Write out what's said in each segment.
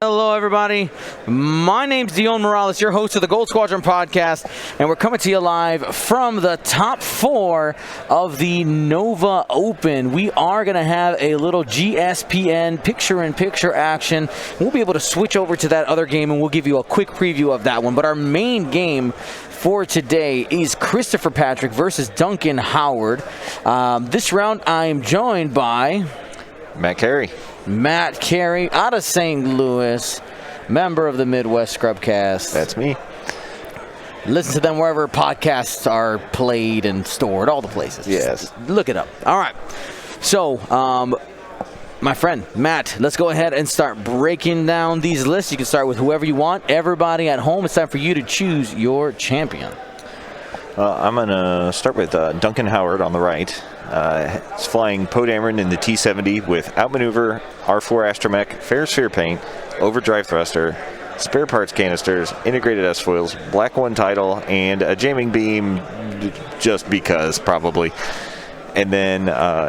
Hello, everybody. My name's Dion Morales, your host of the Gold Squadron podcast, and we're coming to you live from the top 4 of the Nova Open. We are going to have a little GSPN picture-in-picture action. We'll be able to switch over to that other game, and we'll give you a quick preview of that one. But our main game for today is Christopher Patrick versus Duncan Howard. This round, I'm joined by Matt Carey out of St. Louis, member of the Midwest Scrubcast. That's me. Listen to them wherever podcasts are played and stored, all the places. Yes. Look it up. All right. So, my friend, Matt, let's go ahead and start breaking down these lists. You can start with whoever you want. Everybody at home, it's time for you to choose your champion. I'm going to start with Duncan Howard on the right. He's flying Poe Dameron in the T-70 with outmaneuver, R4 astromech, fair sphere paint, overdrive thruster, spare parts canisters, integrated S-foils, Black 1 title, and a jamming beam just because, probably. And then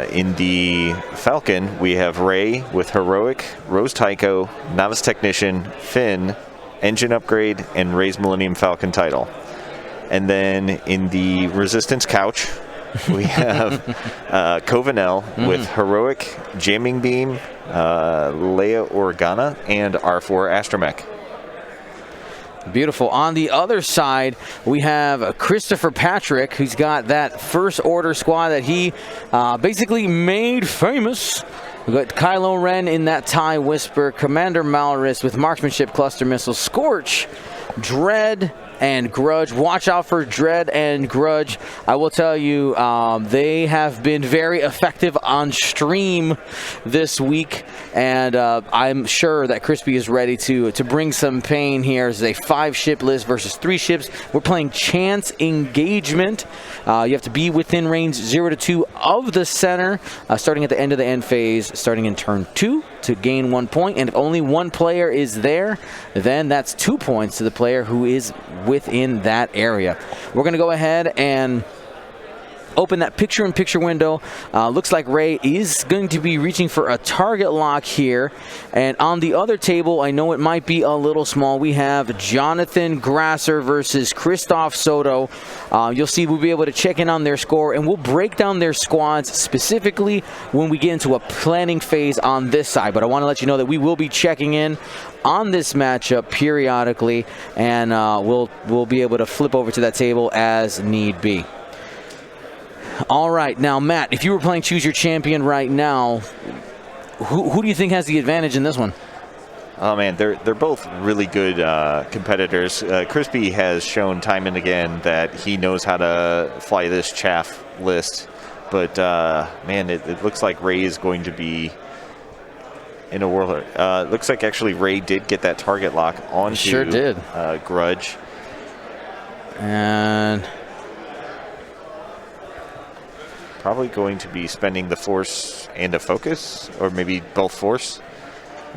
in the Falcon, we have Ray with Heroic, Rose Tycho, Novice Technician, Finn, Engine Upgrade, and Ray's Millennium Falcon title. And then in the Resistance couch, we have Covenel with Heroic, Jamming Beam, Leia Organa, and R4 Astromech. Beautiful. On the other side, we have Christopher Patrick, who's got that First Order squad that he basically made famous. We've got Kylo Ren in that TIE Whisper, Commander Malrus with Marksmanship Cluster Missiles, Scorch, Dread, and Grudge. Watch out for Dread and Grudge. I will tell you, they have been very effective on stream this week, and I'm sure that Crispy is ready to bring some pain here. This is a 5-ship list versus 3 ships. We're playing Chance Engagement. You have to be within range 0 to 2 of the center, starting at the end of the end phase, starting in turn 2 to gain 1 point. And if only one player is there, then that's 2 points to the player who is within that area. We're going to go ahead and open that picture-in-picture window. Looks like Ray is going to be reaching for a target lock here. And on the other table, I know it might be a little small, we have Jonathan Grasser versus Christoph Soto. You'll see we'll be able to check in on their score, and we'll break down their squads specifically when we get into a planning phase on this side. But I want to let you know that we will be checking in on this matchup periodically, and we'll be able to flip over to that table as need be. All right, now Matt, if you were playing Choose Your Champion right now, who do you think has the advantage in this one? Oh man, they're both really good competitors. Crispy has shown time and again that he knows how to fly this chaff list, but man, it looks like Ray is going to be in a world. Looks like actually Ray did get that target lock onto sure did. Grudge, and probably going to be spending the force and a focus, or maybe both force.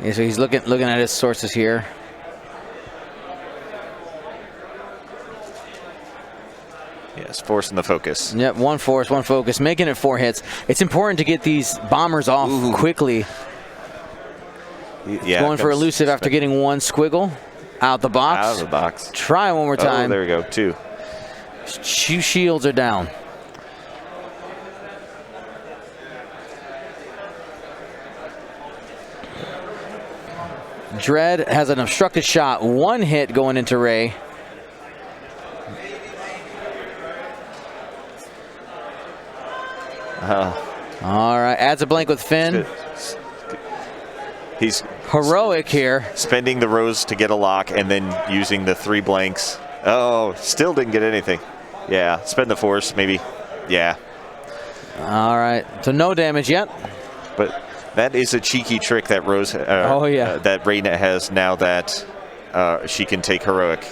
Yeah, so he's looking at his sources here. Yes, force and the focus. Yep, 1 force, 1 focus, making it 4 hits. It's important to get these bombers off quickly. Yeah, going for elusive after getting 1 squiggle out the box. Out of the box. Try one more time. Oh, there we go, 2. 2 shields are down. Dread has an obstructed shot, 1 hit going into Ray. All right, adds a blank with Finn. He's Heroic here. Spending the Rose to get a lock and then using the 3 blanks. Oh, still didn't get anything. Yeah, spend the force, maybe. Yeah. All right, so no damage yet. But that is a cheeky trick that Rose, that Reyna has now that she can take Heroic.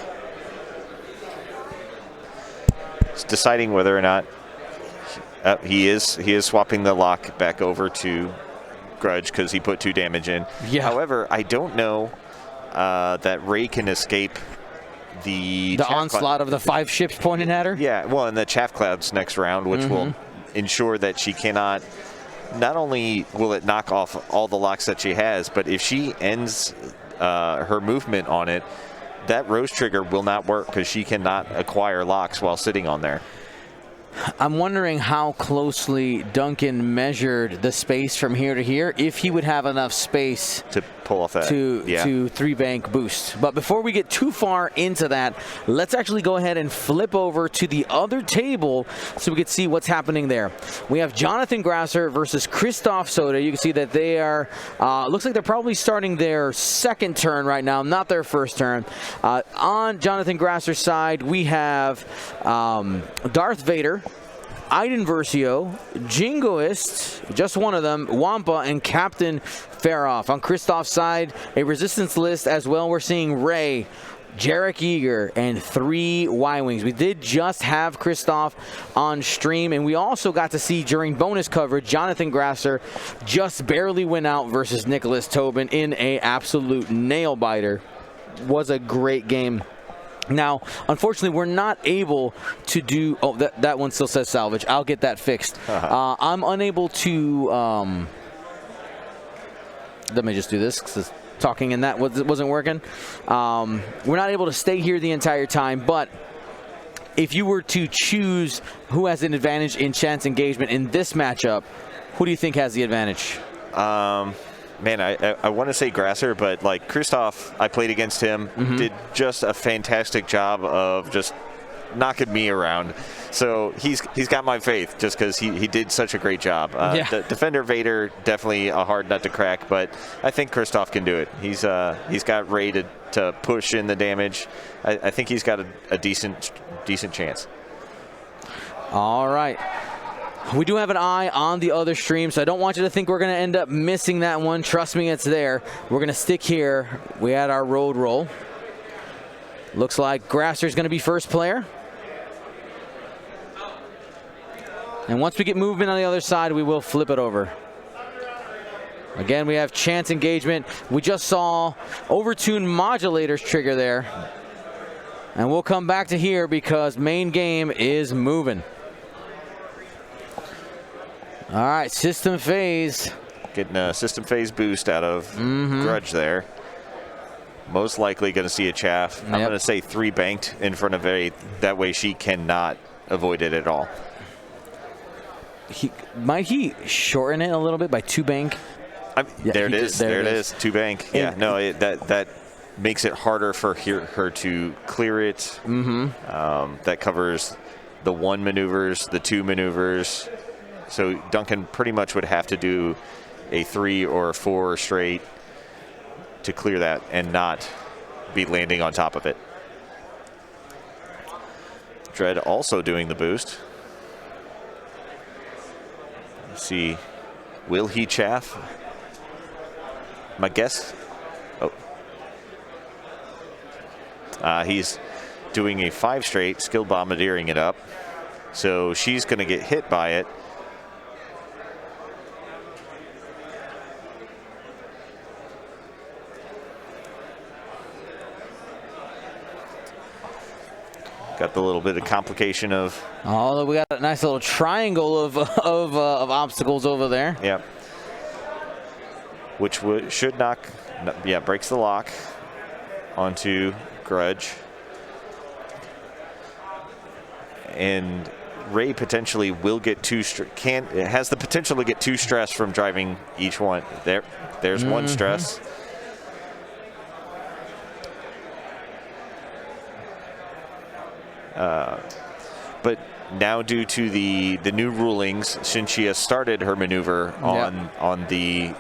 It's deciding whether or not he is swapping the lock back over to Grudge because he put 2 damage in. Yeah. However, I don't know that Ray can escape the onslaught of the 5 ships pointed at her. Yeah, well, and the chaff clouds next round, which will ensure that she cannot. Not only will it knock off all the locks that she has, but if she ends her movement on it, that rose trigger will not work because she cannot acquire locks while sitting on there. I'm wondering how closely Duncan measured the space from here to here, if he would have enough space to pull off that to three bank boost. But before we get too far into that, let's actually go ahead and flip over to the other table so we can see what's happening there. We have Jonathan Grasser versus Christoph Soda. You can see that they are, looks like they're probably starting their second turn right now, not their first turn. On Jonathan Grasser's side, we have Darth Vader, Iden Versio, Jingoist, just one of them, Wampa, and Captain Faroff. On Christoph's side, a resistance list as well. We're seeing Ray, Jarek Eager, and 3 Y-Wings. We did just have Christoph on stream, and we also got to see during bonus coverage, Jonathan Grasser just barely went out versus Nicholas Tobin in a absolute nail-biter. Was a great game. Now, unfortunately, we're not able to do... Oh, that one still says salvage. I'll get that fixed. I'm unable to... let me just do this because talking in that wasn't working. We're not able to stay here the entire time, but if you were to choose who has an advantage in chance engagement in this matchup, who do you think has the advantage? Man, I want to say Grasser, but like Christoph, I played against him, did just a fantastic job of just knocking me around. So he's got my faith just because he did such a great job. Defender Vader, definitely a hard nut to crack, but I think Christoph can do it. He's got Ray to push in the damage. I think he's got a decent chance. All right. We do have an eye on the other stream, so I don't want you to think we're going to end up missing that one. Trust me, it's there. We're going to stick here. We had our road roll. Looks like Grasser's going to be first player. And once we get movement on the other side, we will flip it over. Again, we have chance engagement. We just saw overtune modulators trigger there. And we'll come back to here because main game is moving. All right, system phase. Getting a system phase boost out of Grudge there. Most likely going to see a chaff. I'm going to say 3 banked in front of A. That way she cannot avoid it at all. Might he shorten it a little bit by 2 bank? There it is. There it is. 2 bank. Yeah, no, that makes it harder for her to clear it. That covers the 1 maneuvers, the 2 maneuvers. So Duncan pretty much would have to do a 3 or a 4 straight to clear that and not be landing on top of it. Dread also doing the boost. Let's see, will he chaff? My guess? He's doing a 5 straight, skill bombardiering it up. So she's going to get hit by it. Got the little bit of complication of... Oh, we got a nice little triangle of obstacles over there. Yep. Which should knock... Yeah, breaks the lock onto Grudge. And Ray potentially will get it has the potential to get 2 stress from driving each one. There's 1 stress. But now due to the new rulings, since she has started her maneuver on the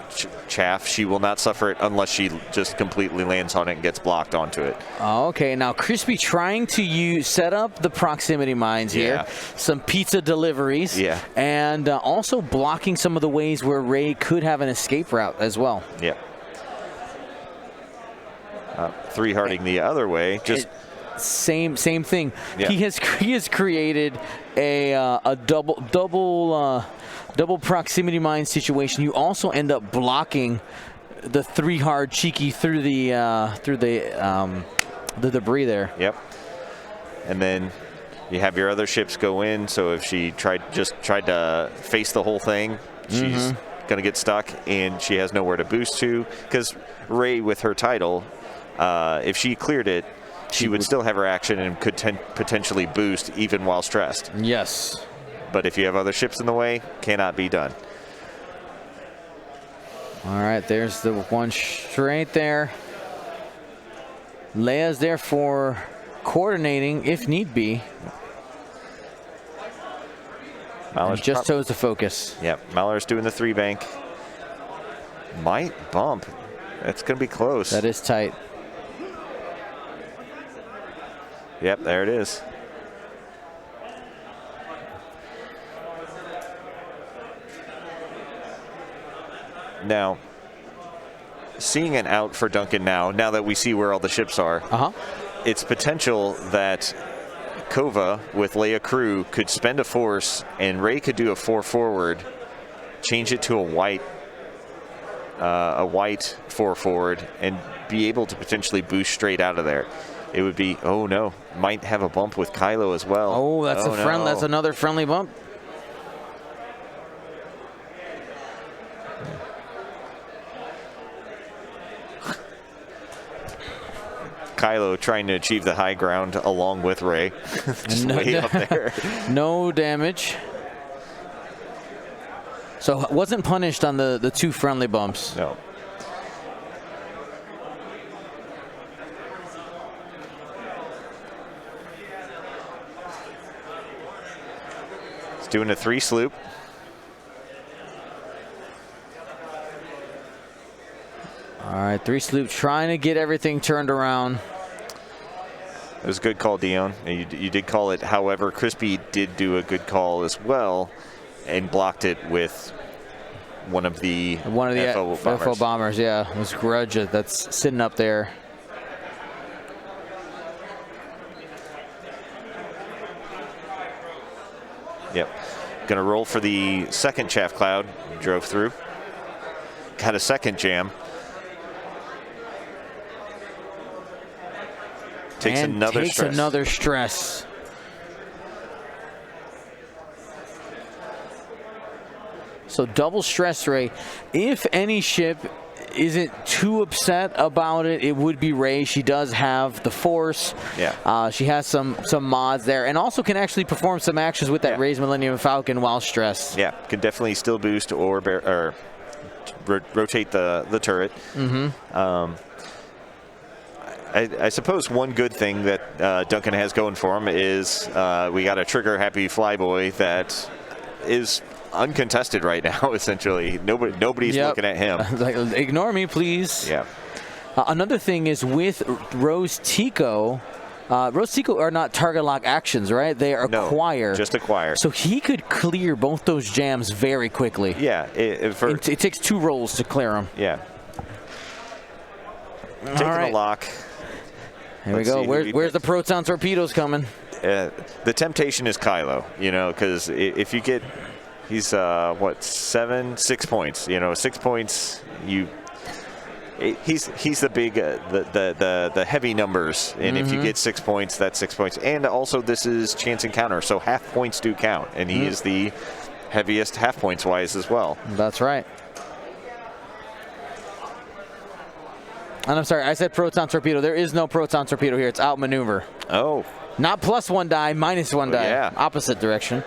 chaff, she will not suffer it unless she just completely lands on it and gets blocked onto it. Okay, now Crispy trying to set up the proximity mines here, some pizza deliveries, and also blocking some of the ways where Ray could have an escape route as well. Yep. 3 harding the other way, just... Same thing. Yeah. He has created a double proximity mine situation. You also end up blocking the 3 hard cheeky through the debris there. Yep. And then you have your other ships go in. So if she tried to face the whole thing, she's going to get stuck, and she has nowhere to boost to. Because Ray, with her title, if she cleared it, she would still have her action and could potentially boost even while stressed. Yes. But if you have other ships in the way, cannot be done. All right, there's the one straight there. Leia's there for coordinating if need be. Mahler's just chose to focus. Yep, Mahler's doing the 3-bank. Might bump. That's going to be close. That is tight. Yep, there it is. Now, seeing an out for Duncan now that we see where all the ships are, it's potential that Kova with Leia Crew could spend a force, and Ray could do a 4 forward, change it to a white 4 forward, and be able to potentially boost straight out of there. It would be, oh no, might have a bump with Kylo as well. Oh, that's that's another friendly bump. Kylo trying to achieve the high ground along with Ray. Just way up there. No damage. So wasn't punished on the 2 friendly bumps. No. He's doing a 3 sloop. All right, 3 sloop trying to get everything turned around. It was a good call, Dion. You did call it. However, Crispy did do a good call as well and blocked it with one of the FO bombers. Yeah, it was Grudge that's sitting up there. Yep. Going to roll for the second chaff cloud. Drove through. Got a second jam. Takes another stress. So double stress Ray. If any ship isn't too upset about it, it would be Ray. She does have the force. Yeah. She has some mods there, and also can actually perform some actions with that Ray's Millennium Falcon while stressed. Yeah, can definitely still boost or rotate the turret. I suppose one good thing that Duncan has going for him is we got a trigger-happy flyboy that is uncontested right now, essentially. Nobody's looking at him. Like, ignore me, please. Yeah. Another thing is with Rose Tico are not target lock actions, right? They are acquire. Just acquire. So he could clear both those jams very quickly. Yeah. It takes 2 rolls to clear them. Yeah. Taking a lock. Here we go. Where's the proton torpedoes coming? The temptation is Kylo, because if you get, he's 6 points. 6 points. He's the big the heavy numbers, and if you get 6 points, that's 6 points. And also, this is chance encounter, so half points do count, and he is the heaviest half points wise as well. That's right. And I'm sorry, I said proton torpedo. There is no proton torpedo here. It's outmaneuver. Oh. Not +1 die, -1 die. Yeah. Opposite direction.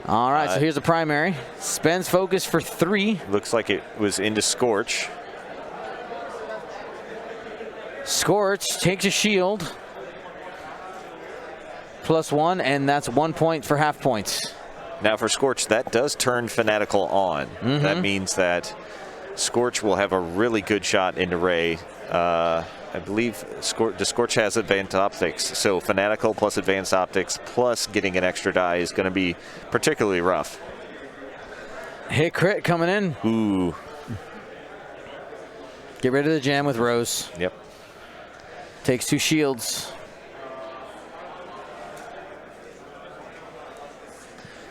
All right, so here's the primary. Spends focus for 3. Looks like it was into Scorch. Scorch takes a shield. +1, and that's 1 point for half points. Now for Scorch, that does turn Fanatical on. That means that Scorch will have a really good shot into Ray. I believe the Scorch has advanced optics, so Fanatical plus advanced optics plus getting an extra die is going to be particularly rough. Hit crit coming in. Ooh. Get rid of the jam with Rose. Yep. Takes 2 shields.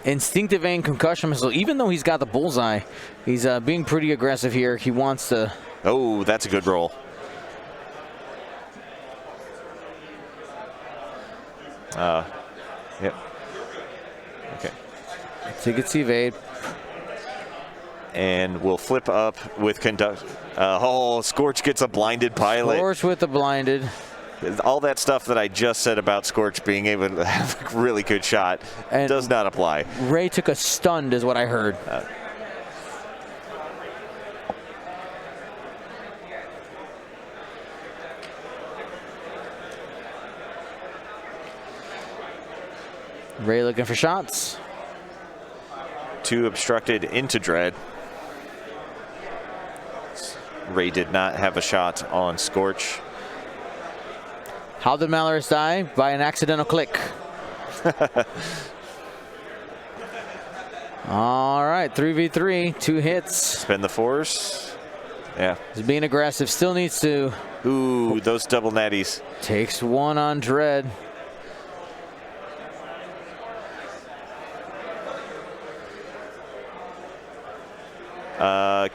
Instinctive aim concussion missile. Even though he's got the bullseye, he's being pretty aggressive here. He wants to. Oh, that's a good roll. Yep. Okay. Tickets evade. And we'll flip up with conduct. Scorch gets a blinded pilot. Scorch with the blinded. All that stuff that I just said about Scorch being able to have a really good shot and does not apply. Ray took a stunned is what I heard. Ray looking for shots. 2 obstructed into Dread. Ray did not have a shot on Scorch. How did Malorus die? By an accidental click. All right, 3v3, 2 hits. Spend the force. Yeah. He's being aggressive. Still needs to. Ooh, those double natties. Takes 1 on Dread.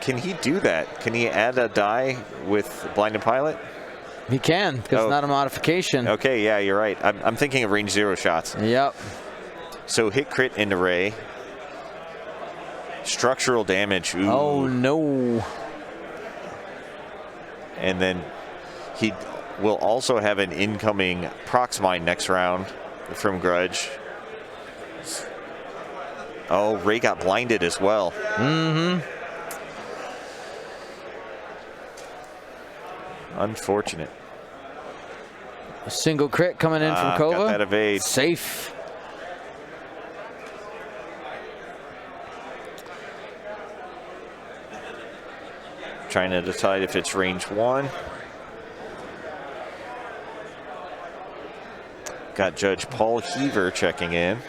Can he do that? Can he add a die with blinded pilot? He can, because it's not a modification. Okay, yeah, you're right. I'm thinking of range 0 shots. Yep. So hit crit into Ray. Structural damage. Ooh. Oh, no. And then he will also have an incoming prox mine next round from Grudge. Oh, Ray got blinded as well. Mm-hmm. Unfortunate. A single crit coming in from Kova. Got that evade. Safe. Trying to decide if it's range 1. Got Judge Paul Heaver checking in.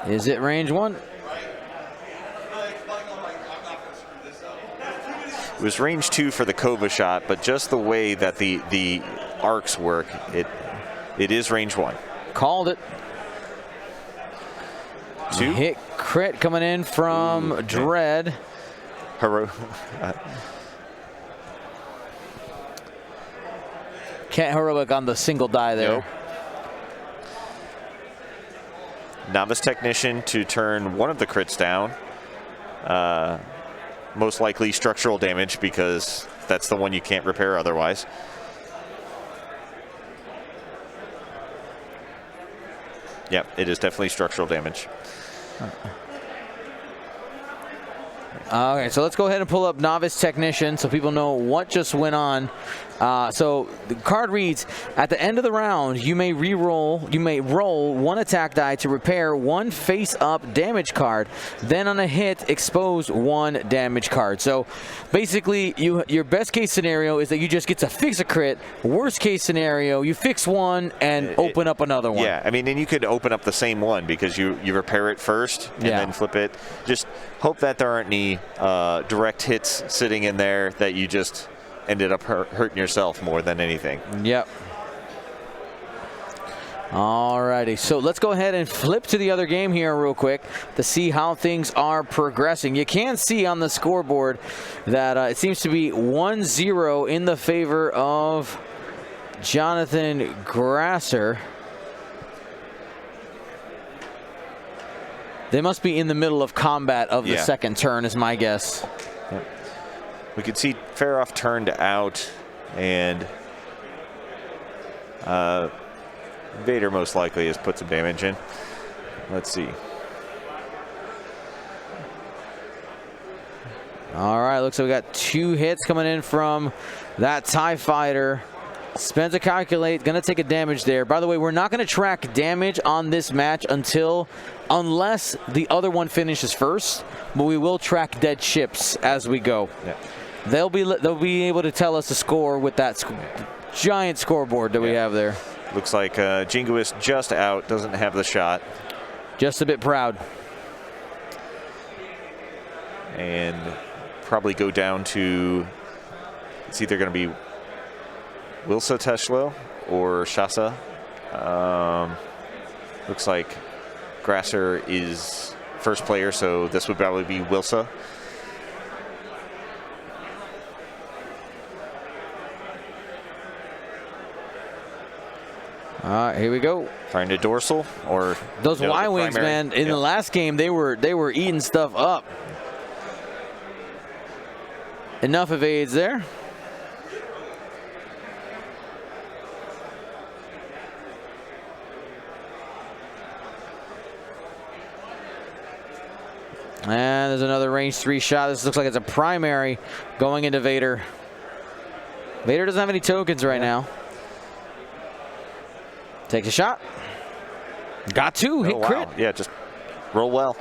Is it range 1? It was range 2 for the Kova shot, but just the way that the arcs work, it is range 1. Called it. 2. Hit crit coming in from Dread. Can't heroic on the single die there. Nope. Novice Technician to turn one of the crits down. Most likely structural damage because that's the one you can't repair otherwise. Yep, it is definitely structural damage. Okay, so let's go ahead and pull up Novice Technician so people know what just went on. So the card reads, at the end of the round, you may roll 1 attack die to repair 1 face-up damage card. Then on a hit, expose 1 damage card. So basically, your best case scenario is that you just get to fix a crit. Worst case scenario, you fix 1 and open up another one. Yeah, I mean, and you could open up the same one because you repair it first and then flip it. Just hope that there aren't any direct hits sitting in there that you just ended up hurting yourself more than anything. Yep. Alrighty, so let's go ahead and flip to the other game here real quick to see how things are progressing. You can see on the scoreboard that it seems to be 1-0 in the favor of Jonathan Grasser. They must be in the middle of combat of the second turn is my guess. Yep. We could see Faroff turned out, and Vader most likely has put some damage in. Let's see. All right, looks like we got 2 hits coming in from that TIE Fighter. Spends a calculate, gonna take a damage there. By the way, we're not gonna track damage on this match unless the other one finishes first, but we will track dead ships as we go. Yeah. They'll be able to tell us the score with that giant scoreboard that we have there. Looks like Jingoist just out, doesn't have the shot. Just a bit proud. And probably go down to, it's either going to be Wilsa Teshlo or Shasa. Looks like Grasser is first player, so this would probably be Wilsa. All right, here we go. Trying to dorsal or those Y-wings, man. In the last game, they were eating stuff up. Enough evades there. And there's another range 3 shot. This looks like it's a primary going into Vader. Vader doesn't have any tokens right now. Takes a shot. Got 2. Hit crit. Yeah, just roll well.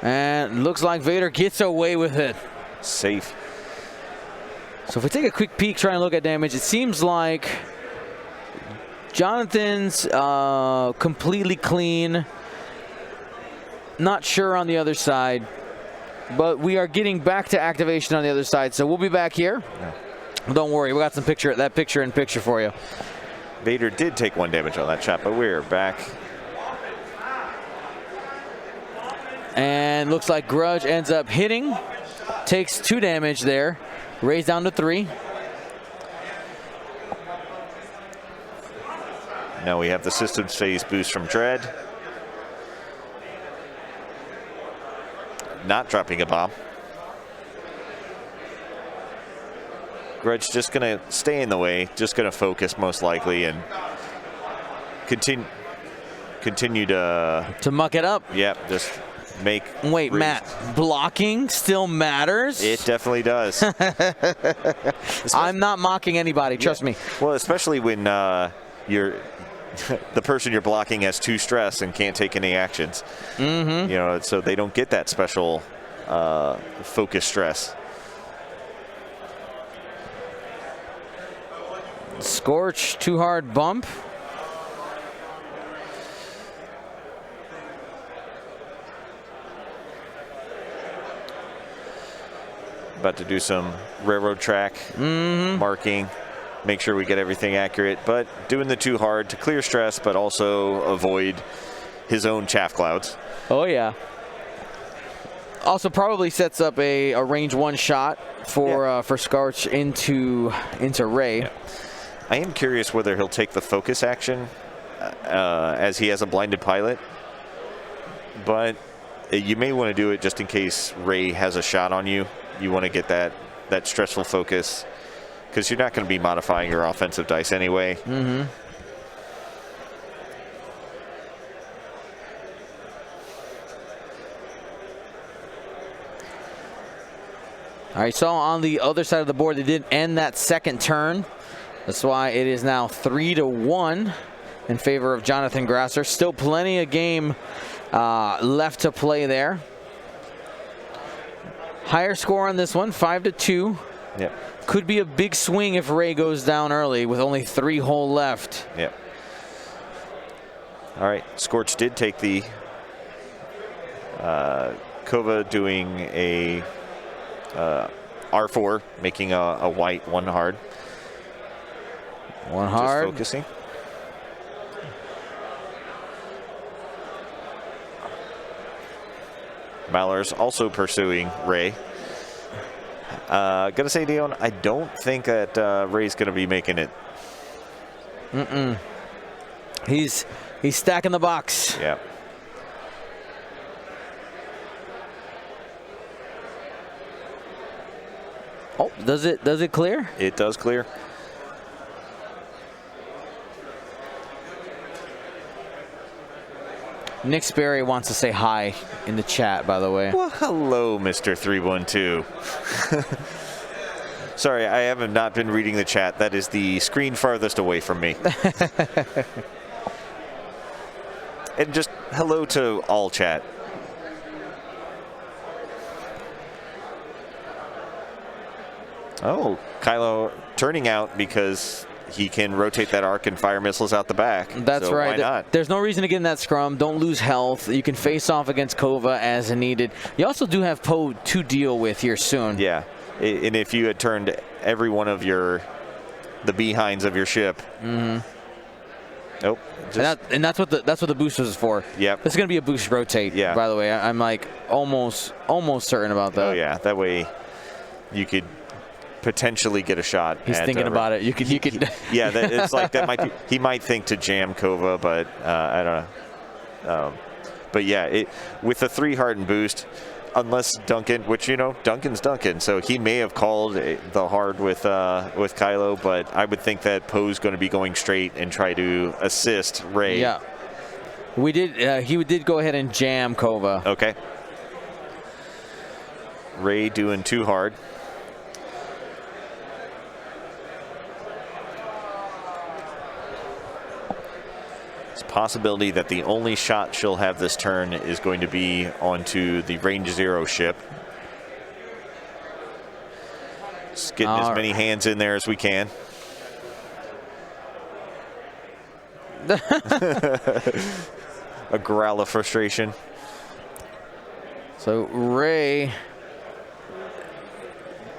And looks like Vader gets away with it. Safe. So if we take a quick peek, try and look at damage, it seems like Jonathan's completely clean. Not sure on the other side, but we are getting back to activation on the other side. So we'll be back here. Yeah. Don't worry, we got some picture-in-picture for you. Vader did take 1 damage on that shot, but we're back. And looks like Grudge ends up hitting. Takes 2 damage there. Raised down to 3. Now we have the systems phase boost from Dread. Not dropping a bomb. Grudge just going to stay in the way, just going to focus most likely and continue to muck it up. Yep, just make. Wait, Matt, blocking still matters? It definitely does. I'm not mocking anybody, trust me. Well, especially when you're the person you're blocking has 2 stress and can't take any actions. Mm-hmm. You know, so they don't get that special focus stress. Scorch, too hard bump. About to do some railroad track marking. Make sure we get everything accurate, but doing the too hard to clear stress, but also avoid his own chaff clouds. Oh yeah. Also probably sets up a range 1 shot for Scorch into Ray. Yeah. I am curious whether he'll take the focus action as he has a blinded pilot, but you may want to do it just in case Ray has a shot on you. You want to get that stressful focus, because you're not going to be modifying your offensive dice anyway. Mm-hmm. All right, so on the other side of the board, they did end that second turn. That's why it is now 3-1 in favor of Jonathan Grasser. Still plenty of game left to play there. Higher score on this one, 5-2. Yep. Could be a big swing if Ray goes down early with only 3 hole left. Yep. All right, Scorch did take the Kova doing a R4, making a white 1 hard. 1 hard. Just focusing. Maller's also pursuing Ray. Gonna say, Dion, I don't think that Ray's gonna be making it. He's stacking the box. Yeah. Oh, does it clear? It does clear. Nick Sperry wants to say hi in the chat, by the way. Well, hello, Mr. 312. Sorry, I have not been reading the chat. That is the screen farthest away from me. And just hello to all chat. Oh, Kylo turning out because he can rotate that arc and fire missiles out the back. That's so right. Why not? There's no reason to get in that scrum. Don't lose health. You can face off against Kova as needed. You also do have Poe to deal with here soon. Yeah, and if you had turned every one of the behinds of your ship. Nope. And that's what the boost is for. Yep. This is going to be a boost rotate. Yeah. By the way, I'm like almost certain about that. Oh yeah. That way, you could potentially get a shot. He's thinking about it. You could. Yeah, it's like that might be. He might think to jam Kova, but I don't know. But yeah, with the 3 hardened boost, unless Duncan, which, you know, Duncan's Duncan, so he may have called the hard with Kylo, but I would think that Poe's going to be going straight and try to assist Ray. Yeah. We did. He did go ahead and jam Kova. Okay. Ray doing too hard. It's a possibility that the only shot she'll have this turn is going to be onto the Range 0 ship. Just getting as many hands in there as we can. A growl of frustration. So Ray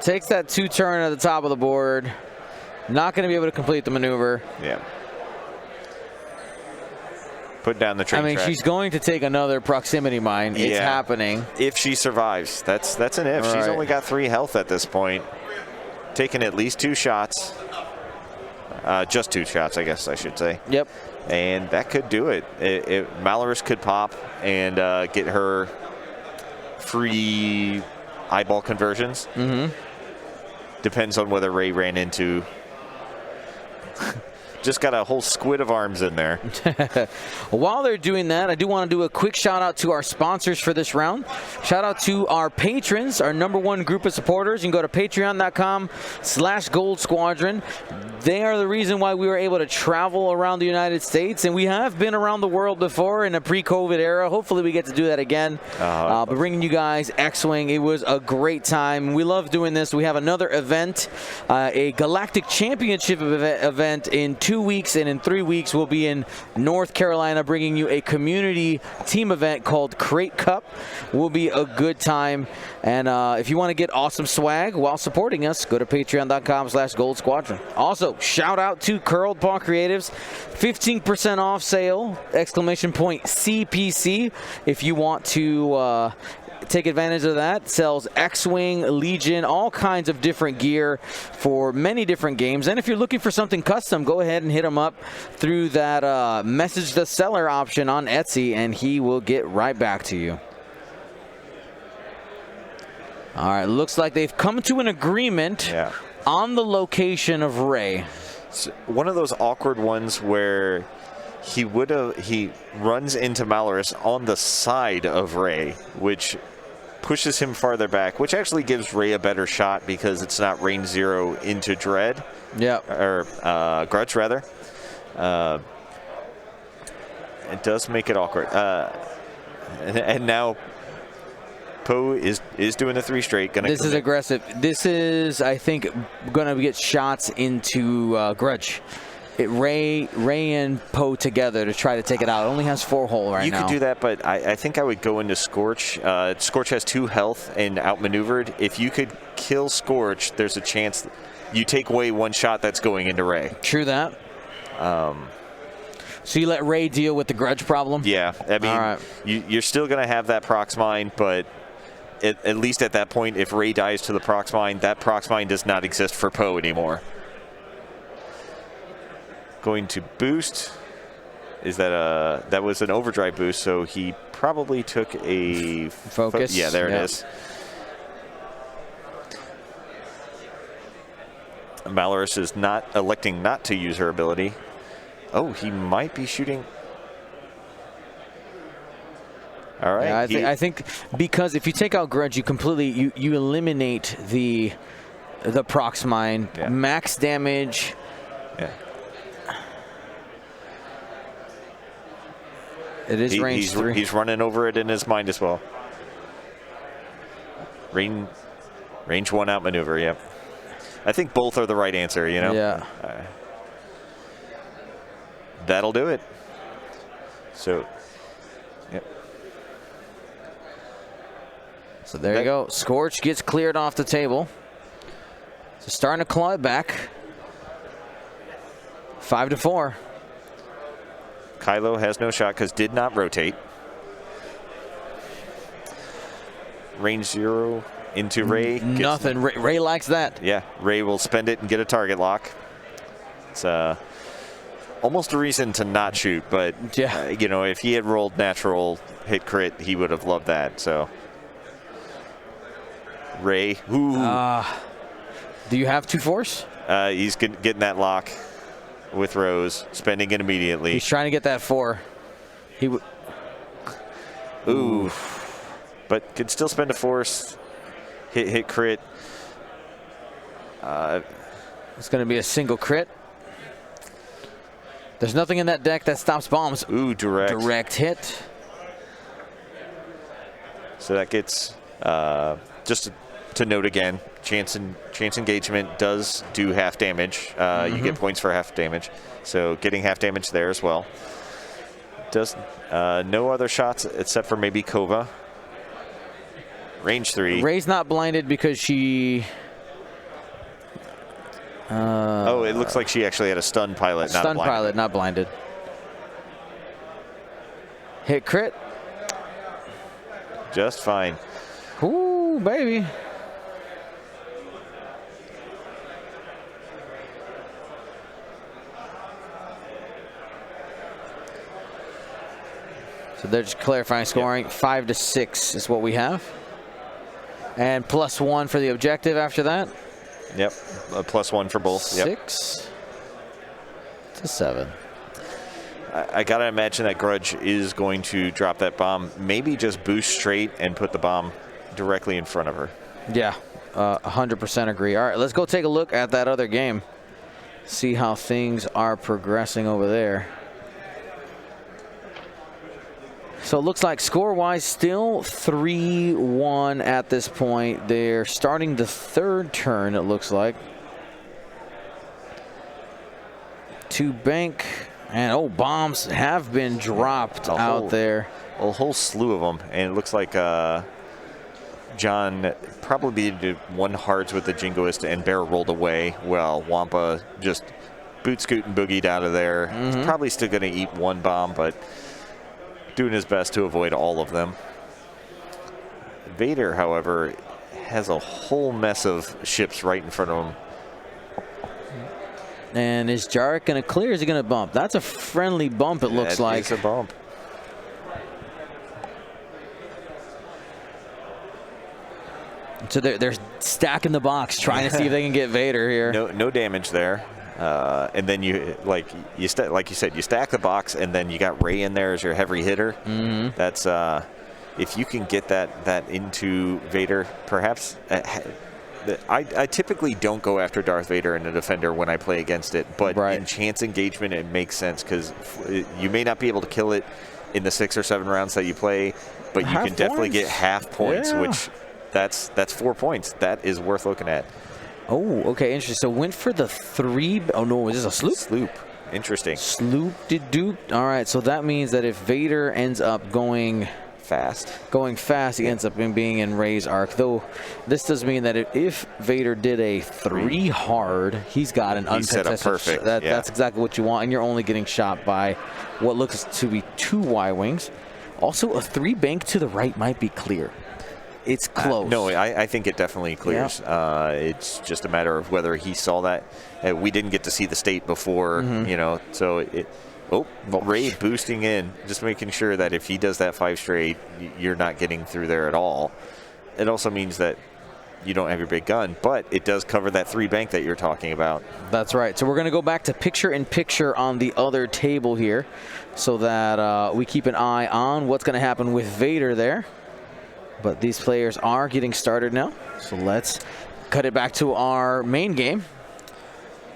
takes that 2-turn at the top of the board. Not going to be able to complete the maneuver. Yeah. Put down the train track. She's going to take another proximity mine. Yeah. It's happening. If she survives. That's an if. She's only got 3 health at this point. Taking at least 2 shots. Just 2 shots, I guess I should say. Yep. And that could do it. Malorus could pop and get her free eyeball conversions. Mm-hmm. Depends on whether Ray ran into. Just got a whole squid of arms in there. While they're doing that, I do want to do a quick shout out to our sponsors for this round. Shout out to our patrons, our #1 group of supporters. You can go to patreon.com/Gold Squadron. They are the reason why we were able to travel around the United States, and we have been around the world before in a pre-COVID era. Hopefully we get to do that again. But bringing you guys X-Wing, it was a great time. We love doing this. We have another event, a Galactic Championship event in 2 weeks, and in 3 weeks we'll be in North Carolina bringing you a community team event called Crate Cup. Will be a good time, and if you want to get awesome swag while supporting us, go to patreon.com/Gold Squadron. Also, shout out to Curled Paw Creatives, 15% off sale, !CPC, if you want to take advantage of that. Sells X-Wing, Legion, all kinds of different gear for many different games. And if you're looking for something custom, go ahead and hit him up through that message the seller option on Etsy, and he will get right back to you. All right, looks like they've come to an agreement on the location of Ray. It's one of those awkward ones where he runs into Malorus on the side of Ray, which pushes him farther back, which actually gives Ray a better shot because it's not Range 0 into Dread. Yeah. Or Grudge, rather. It does make it awkward. And now Poe is doing the 3 straight. This is aggressive. This is, I think, going to get shots into Grudge. Ray and Poe together to try to take it out. It only has 4 hull right now. You could do that, but I think I would go into Scorch. Scorch has 2 health and outmaneuvered. If you could kill Scorch, there's a chance you take away 1 shot that's going into Ray. True that. So you let Ray deal with the Grudge problem? Yeah. I mean, you're still going to have that Prox Mine, but at least at that point, if Ray dies to the Prox Mine, that Prox Mine does not exist for Poe anymore. Going to boost. Is that that was an overdrive boost, so he probably took a focus. Yeah, there it is. Malorus is electing not to use her ability. Oh, he might be shooting. All right. Yeah, I think because if you take out Grudge, you completely you eliminate the Prox Mine, max damage. Yeah. It is range 3. He's running over it in his mind as well. Range 1 outmaneuver, yep. I think both are the right answer, you know? Yeah. That'll do it. So, yep. So there you go. Scorch gets cleared off the table. So starting to claw it back. 5-4. Kylo has no shot because did not rotate. Range 0 into Ray. Nothing. Ray likes that. Yeah, Ray will spend it and get a target lock. It's almost a reason to not shoot, but you know, if he had rolled natural hit crit, he would have loved that. So Ray. Ooh. Do you have 2 force? He's getting that lock with Rose, spending it immediately. He's trying to get that 4. Ooh. But could still spend a force. Hit crit. It's going to be a single crit. There's nothing in that deck that stops bombs. Ooh, direct. Direct hit. So that gets, just to note again, chance engagement does do half damage. You get points for half damage. So getting half damage there as well. Does no other shots except for maybe Kova. Range 3. Ray's not blinded because she... oh, it looks like she actually had a stun pilot, not stun blinded. pilot, not blinded. Hit crit. Just fine. Ooh, baby. So they're just clarifying scoring. Yep. 5 to 6 is what we have. And +1 for the objective after that. Yep, +1 for both. 6 to 7. I gotta imagine that Grudge is going to drop that bomb. Maybe just boost straight and put the bomb directly in front of her. Yeah, 100% agree. All right, let's go take a look at that other game. See how things are progressing over there. So it looks like score-wise still 3-1 at this point. They're starting the 3rd turn, it looks like. To bank, and bombs have been dropped out there. A whole slew of them, and it looks like John probably did 1 hards with the Jingoist and Bear rolled away. Well, Wampa just boot scoot and boogied out of there. He's probably still going to eat 1 bomb, but doing his best to avoid all of them. Vader, however, has a whole mess of ships right in front of him. And is Jarek going to clear? Is he going to bump? That's a friendly bump, it looks like. It's a bump. So they're stacking the box, trying to see if they can get Vader here. No damage there. And then like you said, you stack the box, and then you got Ray in there as your heavy hitter. That's if you can get that into Vader, perhaps. I typically don't go after Darth Vader in a defender when I play against it, but in chance engagement, it makes sense because you may not be able to kill it in the 6 or 7 rounds that you play, but you can definitely get half points, which that's 4 points. That is worth looking at. Oh, okay, interesting. So went for the 3. Oh no, is this a sloop? Sloop. Interesting. Sloop did dupe. All right, so that means that if Vader ends up going fast, he ends up being in Ray's arc. Though this does mean that if Vader did a 3 hard, he's got an uncontested. Perfect. That's exactly what you want, and you're only getting shot by what looks to be 2 Y-wings. Also, a 3 bank to the right might be clear. It's close. No, I think it definitely clears. Yeah. It's just a matter of whether he saw that. We didn't get to see the state before, so it. Oh, Ray boosting in, just making sure that if he does that 5 straight, you're not getting through there at all. It also means that you don't have your big gun, but it does cover that 3 bank that you're talking about. That's right. So we're going to go back to picture-in-picture on the other table here so that we keep an eye on what's going to happen with Vader there. But these players are getting started now, so let's cut it back to our main game.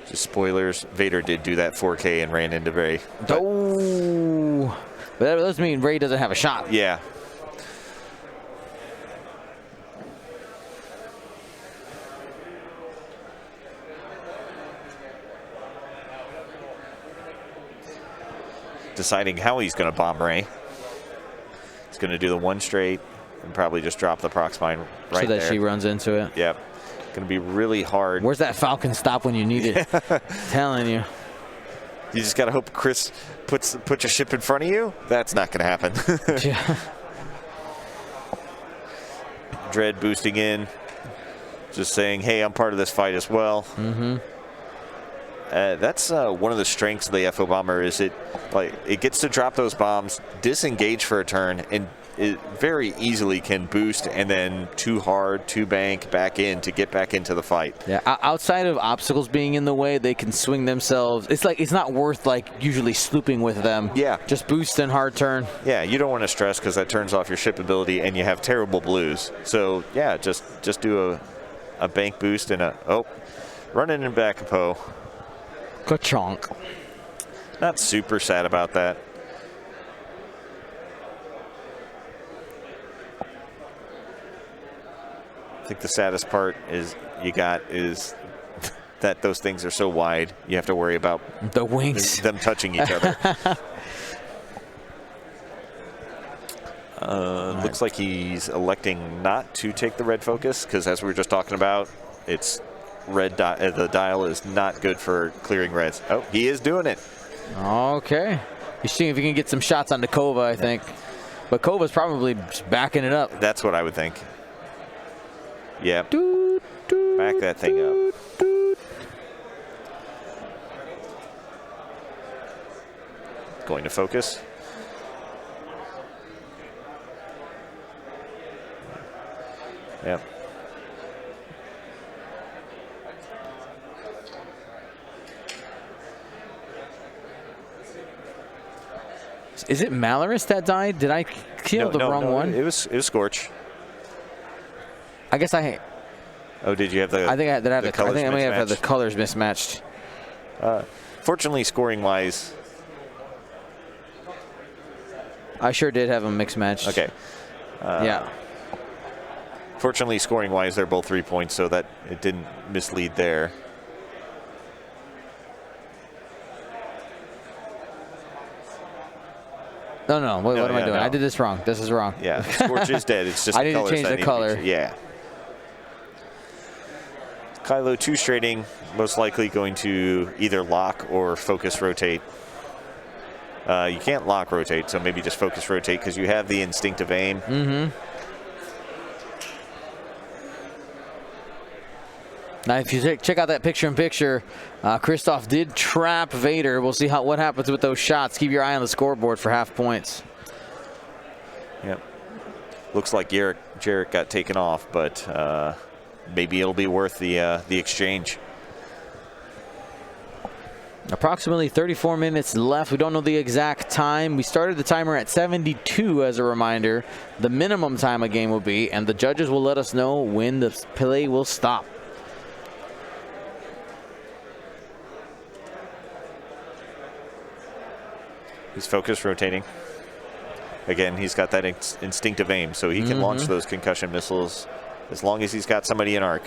Just spoilers, Vader did do that 4K and ran into Ray. Oh, but that doesn't mean Ray doesn't have a shot. Yeah. Deciding how he's going to bomb Ray. He's going to do the 1 straight and probably just drop the prox mine right there. So that she runs into it. Yep. Going to be really hard. Where's that Falcon stop when you need it? Telling you. You just got to hope Chris puts your ship in front of you. That's not going to happen. Yeah. Dread boosting in. Just saying, hey, I'm part of this fight as well. That's one of the strengths of the FO bomber is it gets to drop those bombs, disengage for a turn, and it very easily can boost and then too hard, too bank, back in to get back into the fight. Yeah, outside of obstacles being in the way, they can swing themselves. It's like it's not worth like usually slooping with them. Yeah. Just boost and hard turn. Yeah, you don't want to stress because that turns off your ship ability and you have terrible blues. So yeah, just do a bank boost and running in back of Poe. Ka-chonk. Not super sad about that. I think the saddest part is that those things are so wide, you have to worry about the wings, them touching each other. Looks like he's electing not to take the red focus because, as we were just talking about, it's red. The dial is not good for clearing reds. Oh, he is doing it. Okay. He's seeing if he can get some shots on Kova, I think. But Kova's probably just backing it up. That's what I would think. Yeah. Back that thing up. Going to focus. Yep. Is it Malorus that died? Did I kill the wrong one? It was Scorch. I guess I. Oh, did you have the? I think I may have had the mismatched? colors mismatched. Fortunately, scoring-wise, I sure did have them mixed matched. okay. Yeah. Fortunately, scoring-wise, they're both 3 points, so that it didn't mislead there. No. What am I doing? no. I did this wrong. This is wrong. Yeah, Scorch is dead. It's just I the need to colors change that the need to be color. changed. Yeah. Kylo 2-strating, most likely going to either lock or focus rotate. You can't lock rotate, so maybe just focus rotate because you have the instinctive aim. Mm-hmm. Now, if you check out that picture-in-picture, Kristoff did trap Vader. We'll see what happens with those shots. Keep your eye on the scoreboard for half points. Yep. Looks like Jarek got taken off, but maybe it'll be worth the exchange. Approximately 34 minutes left. We don't know the exact time. We started the timer at 72 as a reminder. The minimum time a game will be, and the judges will let us know when the play will stop. He's focus rotating. Again, he's got that instinctive aim, so he can launch those concussion missiles as long as he's got somebody in arc.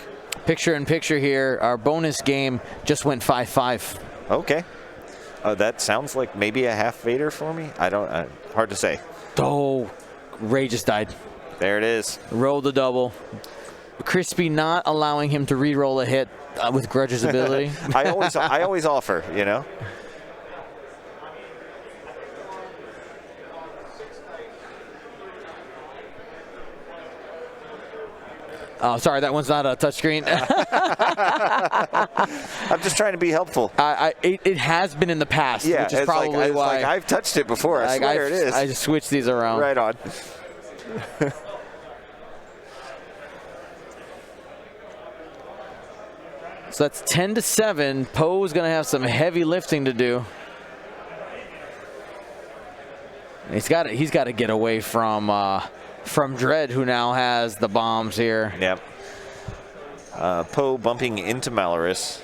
Picture-in-picture here. Our bonus game just went 5-5. Okay. That sounds like maybe a half Vader for me. Hard to say. Oh, Ray just died. There it is. Roll the double. Crispy not allowing him to re-roll a hit with Grudge's ability. I always offer, you know. Oh, sorry, that one's not a touchscreen. I'm just trying to be helpful. It has been in the past, Yeah, which is probably why. I've touched it before. I swear it is. I just switched these around. Right on. So that's 10-7. Poe's going to have some heavy lifting to do. He's got to get away from Dredd, who now has the bombs here. Yep. Poe bumping into Malorus.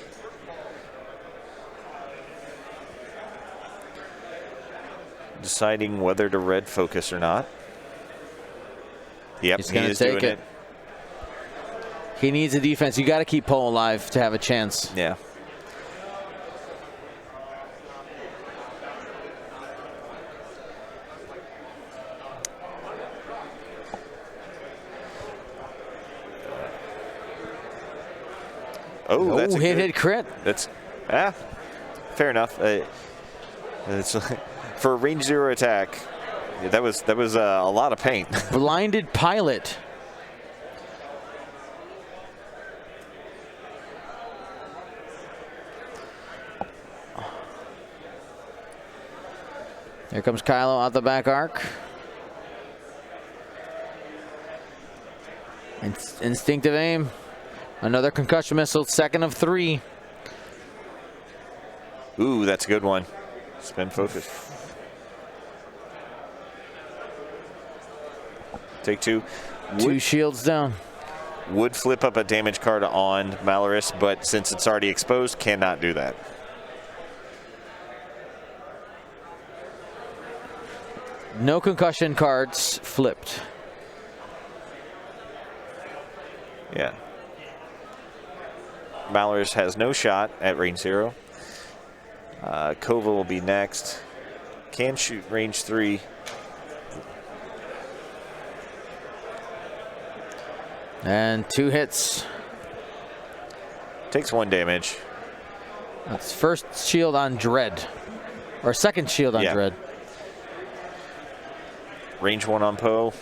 Deciding whether to red focus or not. Yep, He's going to take it. He needs a defense. You got to keep Poe alive to have a chance. Yeah. Oh, that's a hit crit. That's fair enough. It's for a range 0 attack. That was a lot of paint. Blinded pilot. Here comes Kylo out the back arc. Instinctive aim. Another concussion missile, second of 3. Ooh, that's a good one. Spin focus. Take 2. 2 shields down. Would flip up a damage card on Malorus, but since it's already exposed, cannot do that. No concussion cards flipped. Yeah. Malorus has no shot at range 0. Kova will be next. Can shoot range 3. And 2 hits. Takes 1 damage. That's first shield on Dread. Or second shield on Dread. Range 1 on Poe.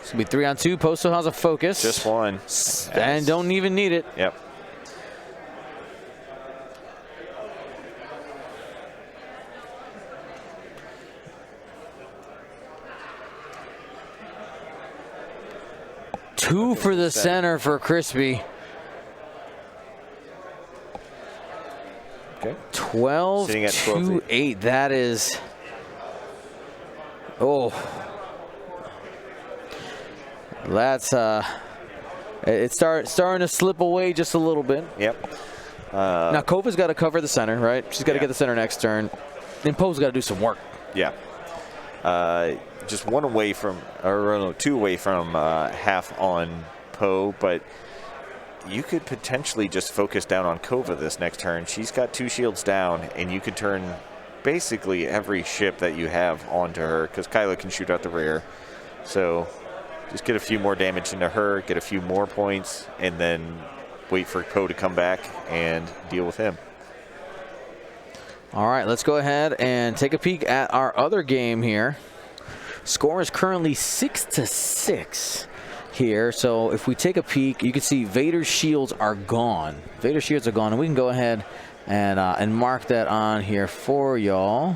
It's going to be 3 on 2. Poe still has a focus. Just 1. And don't even need it. Yep. Two for the center for Crispy. Okay. 12 Sitting at 12 to 8. That is. Oh. That's it's starting to slip away just a little bit. Yep. Now Kova's got to cover the center, right? She's got to get the center next turn. Then Poe's got to do some work. Yeah. Just 1 away from, or no, 2 away from half on Poe, but you could potentially just focus down on Kova this next turn. She's got 2 shields down, and you could turn basically every ship that you have onto her, because Kyla can shoot out the rear. So just get a few more damage into her, get a few more points, and then wait for Poe to come back and deal with him. All right, let's go ahead and take a peek at our other game here. Score is currently 6-6 here. So if we take a peek, you can see Vader's shields are gone. Vader's shields are gone, and we can go ahead and mark that on here for y'all.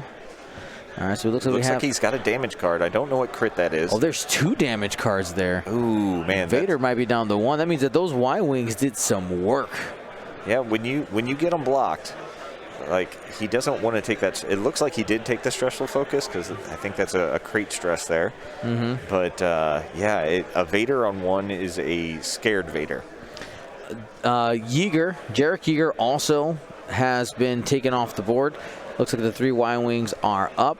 All right, so it looks like he's got a damage card. I don't know what crit that is. Oh, there's 2 damage cards there. Ooh, man. Vader might be down to 1. That means that those Y-Wings did some work. Yeah, when you get them blocked, like, he doesn't want to take that. It looks like he did take the stressful focus, because I think that's a crate stress there. But, yeah, a Vader on 1 is a scared Vader. Jarek Yeager also has been taken off the board. Looks like the 3 Y-Wings are up.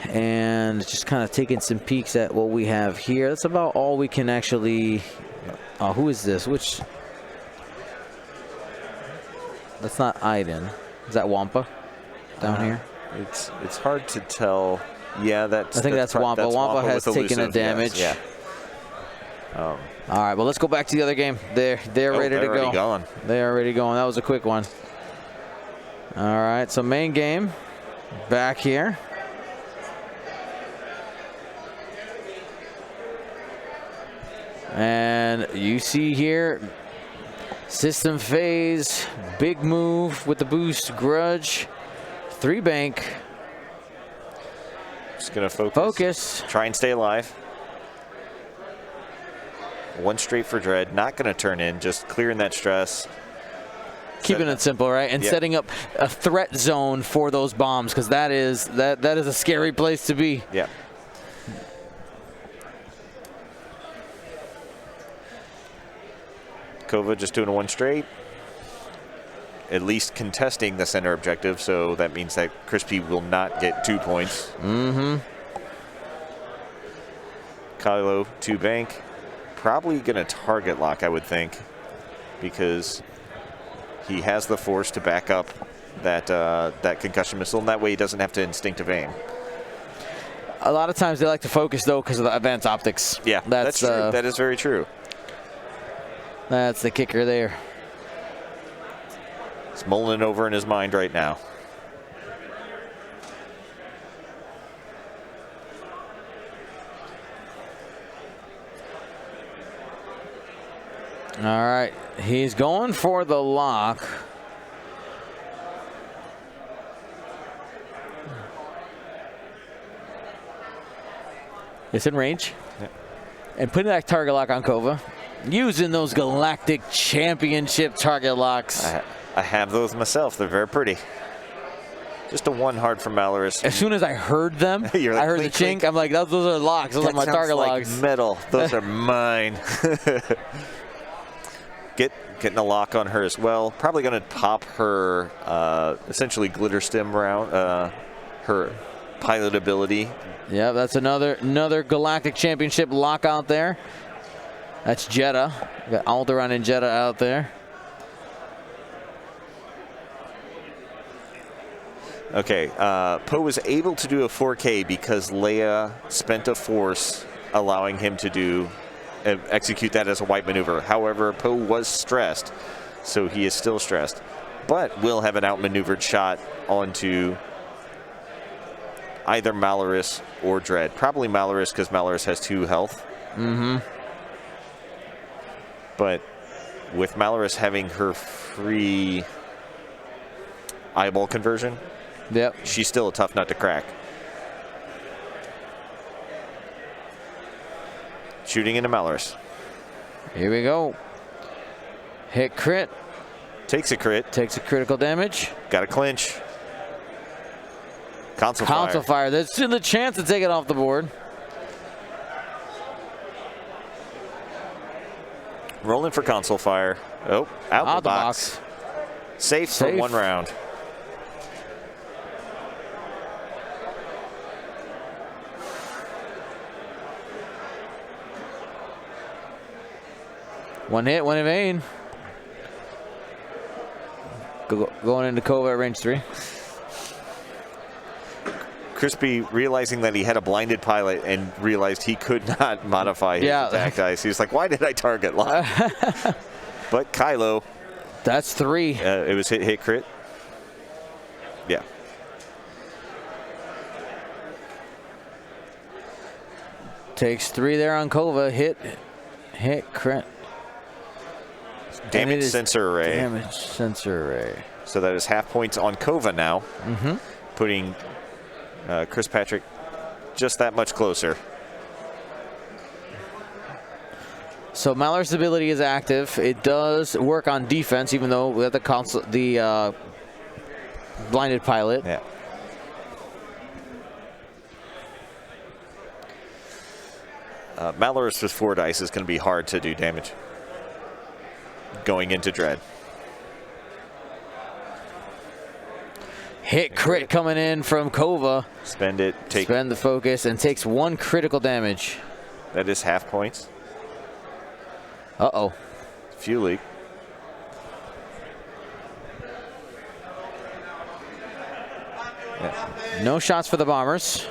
And just kind of taking some peeks at what we have here. That's about all we can actually... who is this? Which... That's not Iden. Is that Wampa down here? It's hard to tell. Yeah, I think that's Wampa. Wampa has taken a damage. Yes, yeah. All right, well, let's go back to the other game. They're ready to go. Already gone. They are ready to go. That was a quick one. All right, so main game back here. And you see here, system phase, big move with the boost, Grudge, 3 bank. Just gonna Focus. Try and stay alive. 1 straight for Dread. Not gonna turn in, just clearing that stress. Keeping it simple, right? And setting up a threat zone for those bombs, because that is a scary place to be. Yeah. Kova just doing a 1 straight. At least contesting the center objective, so that means that Crispy will not get 2 points. Kylo, 2 bank. Probably going to target lock, I would think, because he has the force to back up that concussion missile, and that way he doesn't have to instinctive aim. A lot of times they like to focus, though, because of the advanced optics. Yeah, that's true. That is very true. That's the kicker there. It's mulling over in his mind right now. All right, he's going for the lock. It's in range. Yep. and putting that target lock on Kova. Using those Galactic Championship target locks. I have those myself. They're very pretty. Just a 1 hard from Malorus. As soon as I heard them, like, I heard clink, the chink. clink. I'm like, those are locks. Those are my target like locks. Metal. Those are mine. Getting a lock on her as well. Probably going to pop her essentially glitter stem round. Her pilot ability. Yeah, that's another Galactic Championship lock out there. That's Jeddah. We got Alderaan and Jeddah out there. Okay, Poe was able to do a 4K because Leia spent a force allowing him to execute that as a white maneuver. However, Poe was stressed, so he is still stressed, but will have an outmaneuvered shot onto either Malorus or Dread. Probably Malorus because Malorus has 2 health. Mm-hmm. But with Malorus having her free eyeball conversion, yep, she's still a tough nut to crack. Shooting into Malorus. Here we go. Hit crit. Takes a crit. Takes a critical damage. Got a clinch. Console fire. Console fire. There's still a chance to take it off the board. Rolling for console fire. Oh, out the box. Safe for 1 round. One hit, one in vain. Going into Kova at range 3. Crispy realizing that he had a blinded pilot and realized he could not modify his attack dice. He was like, why did I target lock? But Kylo. That's 3. It was hit crit. Yeah. Takes 3 there on Kova. Hit crit. Damage sensor array. Damage sensor array. So that is half points on Kova now. Mm-hmm. Putting Chris Patrick just that much closer. So Malorus' ability is active. It does work on defense, even though we have the blinded pilot. Yeah. Malorus with 4 dice is going to be hard to do damage going into Dread. Hit crit coming in from Kova. Spend it. Spend the focus and takes 1 critical damage. That is half points. Uh-oh. Fuel leak. Yeah. No shots for the bombers.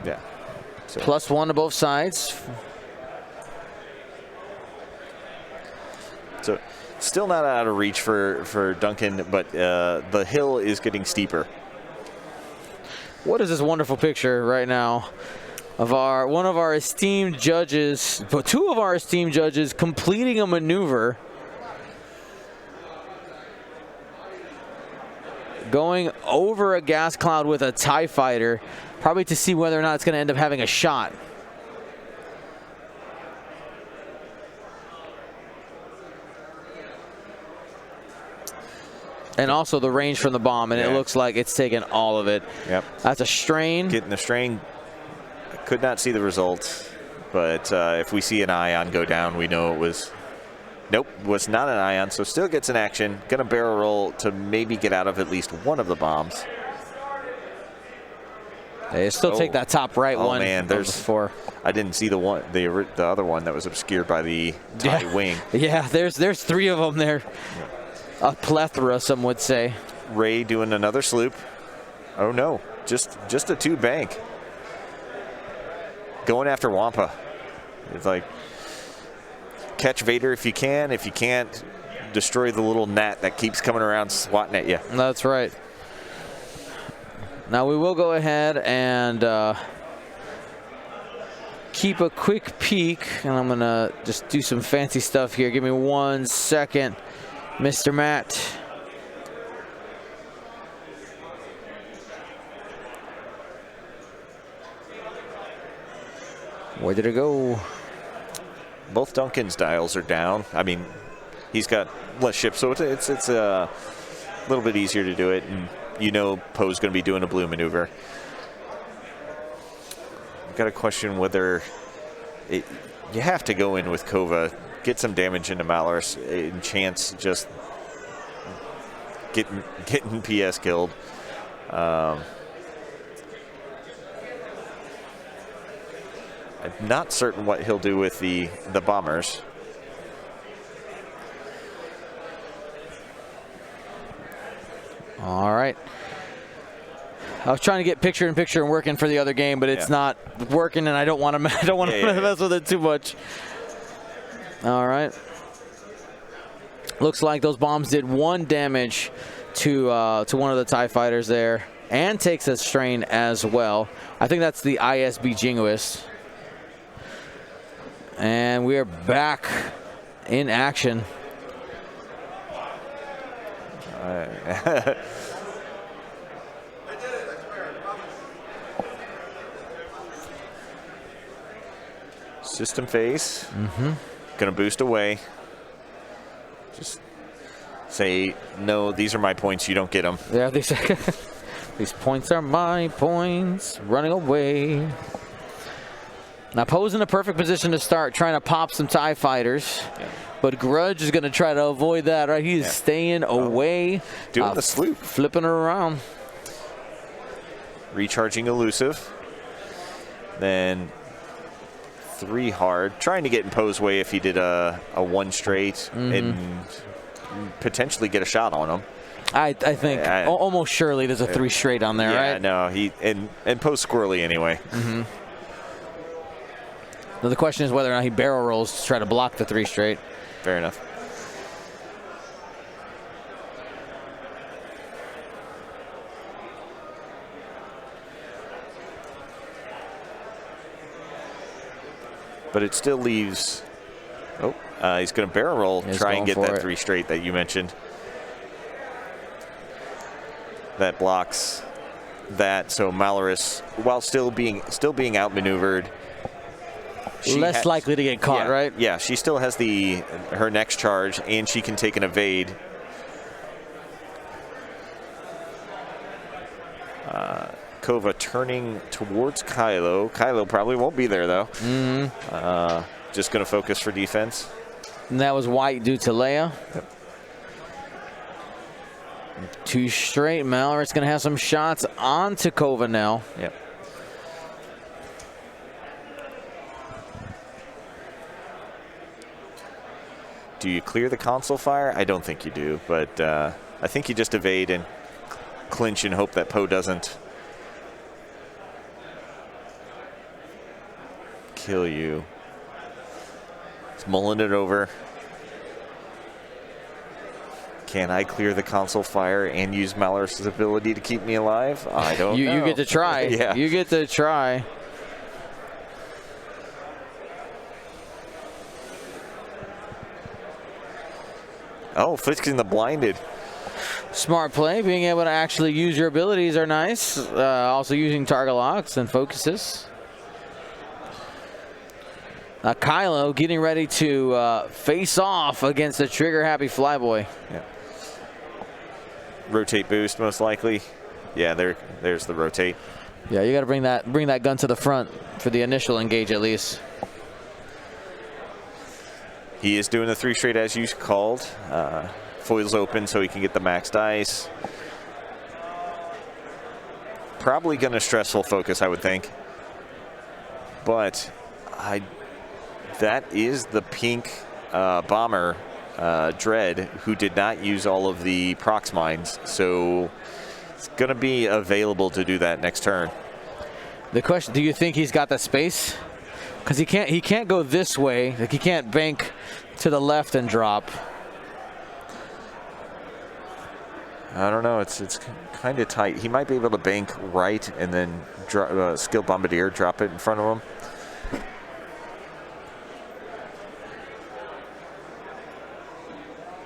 Yeah. So +1 to both sides. So still not out of reach for Duncan, but the hill is getting steeper. What is this wonderful picture right now of one of our esteemed judges, but 2 of our esteemed judges completing a maneuver, going over a gas cloud with a TIE fighter, probably to see whether or not it's going to end up having a shot. And also the range from the bomb, and it looks like it's taken all of it. Yep. That's a strain. Getting the strain. Could not see the results, but if we see an ion go down, we know it was. Nope, was not an ion, so still gets an action. Gonna barrel roll to maybe get out of at least one of the bombs. They still take that top right one. Oh man, there's 4. I didn't see the other one that was obscured by the TIE wing. Yeah, there's 3 of them there. A plethora, some would say. Ray doing another sloop. Oh no, just a 2 bank. Going after Wampa. It's like catch Vader if you can. If you can't, destroy the little gnat that keeps coming around swatting at you. That's right. Now we will go ahead and keep a quick peek, and I'm gonna just do some fancy stuff here. Give me 1 second, Mr. Matt. Where did it go? Both Duncan's dials are down. I mean, he's got less ships, so it's a little bit easier to do it. And you know Poe's going to be doing a blue maneuver. I've got to question whether you have to go in with Kova, get some damage into Malorus, and chance just getting PS killed. I'm not certain what he'll do with the bombers. All right. I was trying to get picture-in-picture and working for the other game, but it's not working, and I don't want to mess with it too much. All right. Looks like those bombs did 1 damage to one of the TIE fighters there, and takes a strain as well. I think that's the ISB Jingoist. And we are back in action. System phase. Gonna boost away. Just say, no, these are my points, you don't get them. Yeah, these points are my points. Running away. Now Poe's in a perfect position to start trying to pop some TIE fighters. Yeah. But Grudge is going to try to avoid that, right? He's staying away. Doing the sloop. Flipping her around. Recharging elusive. Then 3 hard. Trying to get in Poe's way if he did a 1 straight and potentially get a shot on him. I think almost surely there's a 3 straight on there, right? No, he and Poe's squirrely anyway. Now the question is whether or not he barrel rolls to try to block the 3 straight. Fair enough. But it still leaves. Oh, he's going to barrel roll, try and get that 3 straight that you mentioned. That blocks that. So Malorus, while still being outmaneuvered, less likely to get caught, right? Yeah, she still has her next charge, and she can take an evade. Kova turning towards Kylo. Kylo probably won't be there, though. Just going to focus for defense. And that was white due to Leia. Yep. 2 straight. Malorus going to have some shots onto Kova now. Yep. Do you clear the console fire? I don't think you do, but I think you just evade and clinch and hope that Poe doesn't kill you. He's mulling it over. Can I clear the console fire and use Malorus' ability to keep me alive? I don't know. You get to try. Yeah. You get to try. Oh, fixing the blinded. Smart play. Being able to actually use your abilities are nice. Also using target locks and focuses. Kylo getting ready to face off against the trigger-happy Flyboy. Yeah. Rotate boost, most likely. Yeah, there's the rotate. Yeah, you got to bring that gun to the front for the initial engage, at least. He is doing the 3 straight as you called. Foils open so he can get the max dice. Probably going to stressful focus, I would think. But that is the pink bomber, Dread, who did not use all of the prox mines. So it's going to be available to do that next turn. The question, do you think he's got the space? Because he can't go this way. Like, he can't bank to the left and drop. I don't know. It's kind of tight. He might be able to bank right and then skill bombardier, drop it in front of him.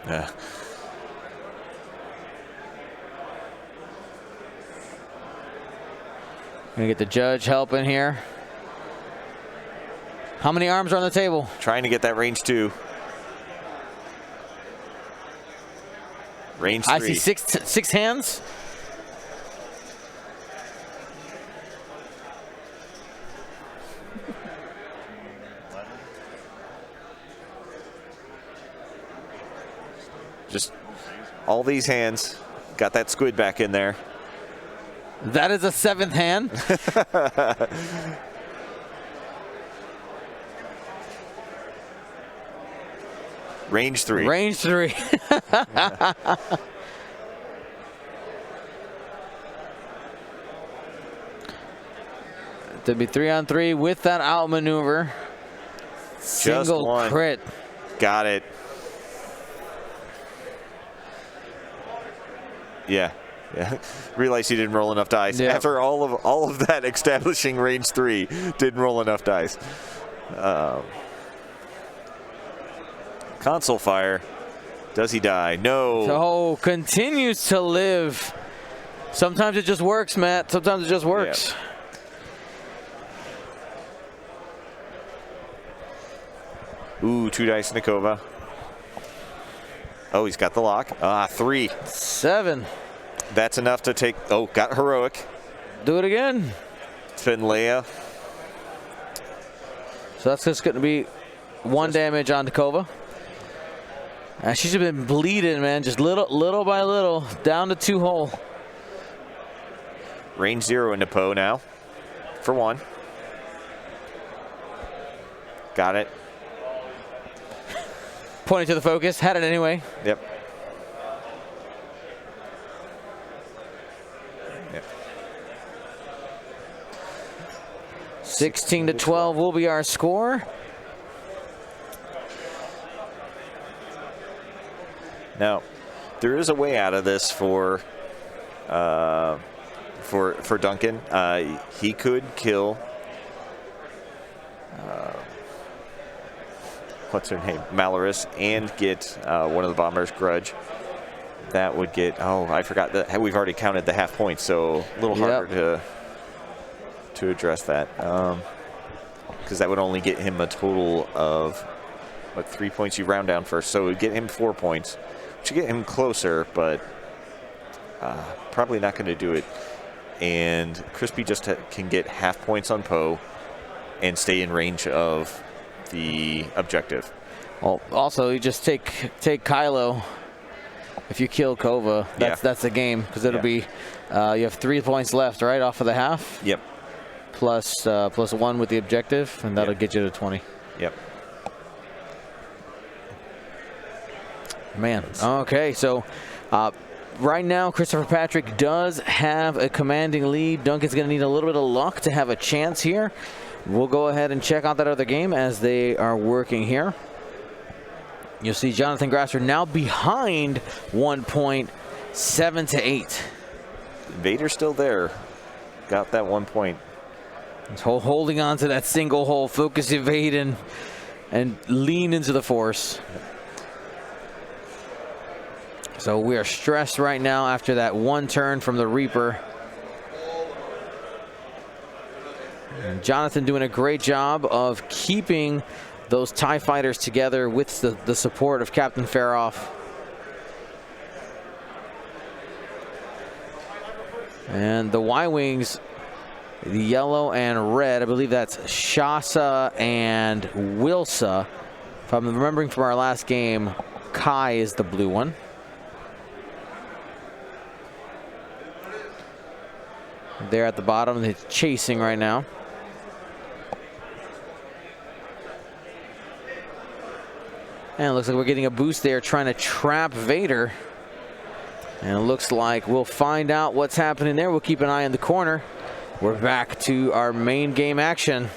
Yeah. Gonna get the judge helping here. How many arms are on the table? Trying to get that range 2. Range 3. I see six hands. Just all these hands. Got that squid back in there. That is a 7th hand. Range 3. Range 3. To be 3-on-3 with that outmaneuver. Single one. crit. Got it. Yeah. Realized he didn't roll enough dice. Yeah. After all of that establishing range 3, didn't roll enough dice. Console fire. Does he die? No. So continues to live. Sometimes it just works, Matt. Sometimes it just works. Yeah. Ooh, 2 dice Nikova. Oh, he's got the lock. 3. 7. That's enough to take. Oh, got heroic. Do it again. Finlaya. So that's just going to be 1 damage on Nikova. She's been bleeding, man. Just little by little, down to 2 whole. Range 0 into Poe now. For 1. Got it. Pointing to the focus. Had it anyway. Yep. 16-12 will be our score. Now, there is a way out of this for Duncan. He could kill. What's her name? Malorus, and get one of the bombers, Grudge. That would get. Oh, I forgot that we've already counted the half points, so a little harder to address that. Because that would only get him a total of 3 points. You round down first, so it would get him 4 points. To get him closer, but probably not going to do it. And Crispy just can get half points on Poe and stay in range of the objective. Well, also you just take Kylo. If you kill Kova, that's the game, because it'll be you have 3 points left, right, off of the half. Yep. Plus 1 with the objective, and that'll get you to 20. Yep. Man. Okay, so right now Christopher Patrick does have a commanding lead. Duncan's going to need a little bit of luck to have a chance here. We'll go ahead and check out that other game as they are working here. You'll see Jonathan Grasser now behind 1 point, 7-8. Vader's still there. Got that 1 point. He's holding on to that single hole, focus, evade, and lean into the force. So we are stressed right now after that 1 turn from the Reaper. And Jonathan doing a great job of keeping those TIE fighters together with the support of Captain Faroff. And the Y-Wings, the yellow and red, I believe that's Shasa and Wilsa. If I'm remembering from our last game, Kai is the blue one. They're at the bottom, they're chasing right now. And it looks like we're getting a boost there, trying to trap Vader. And it looks like we'll find out what's happening there. We'll keep an eye in the corner. We're back to our main game action.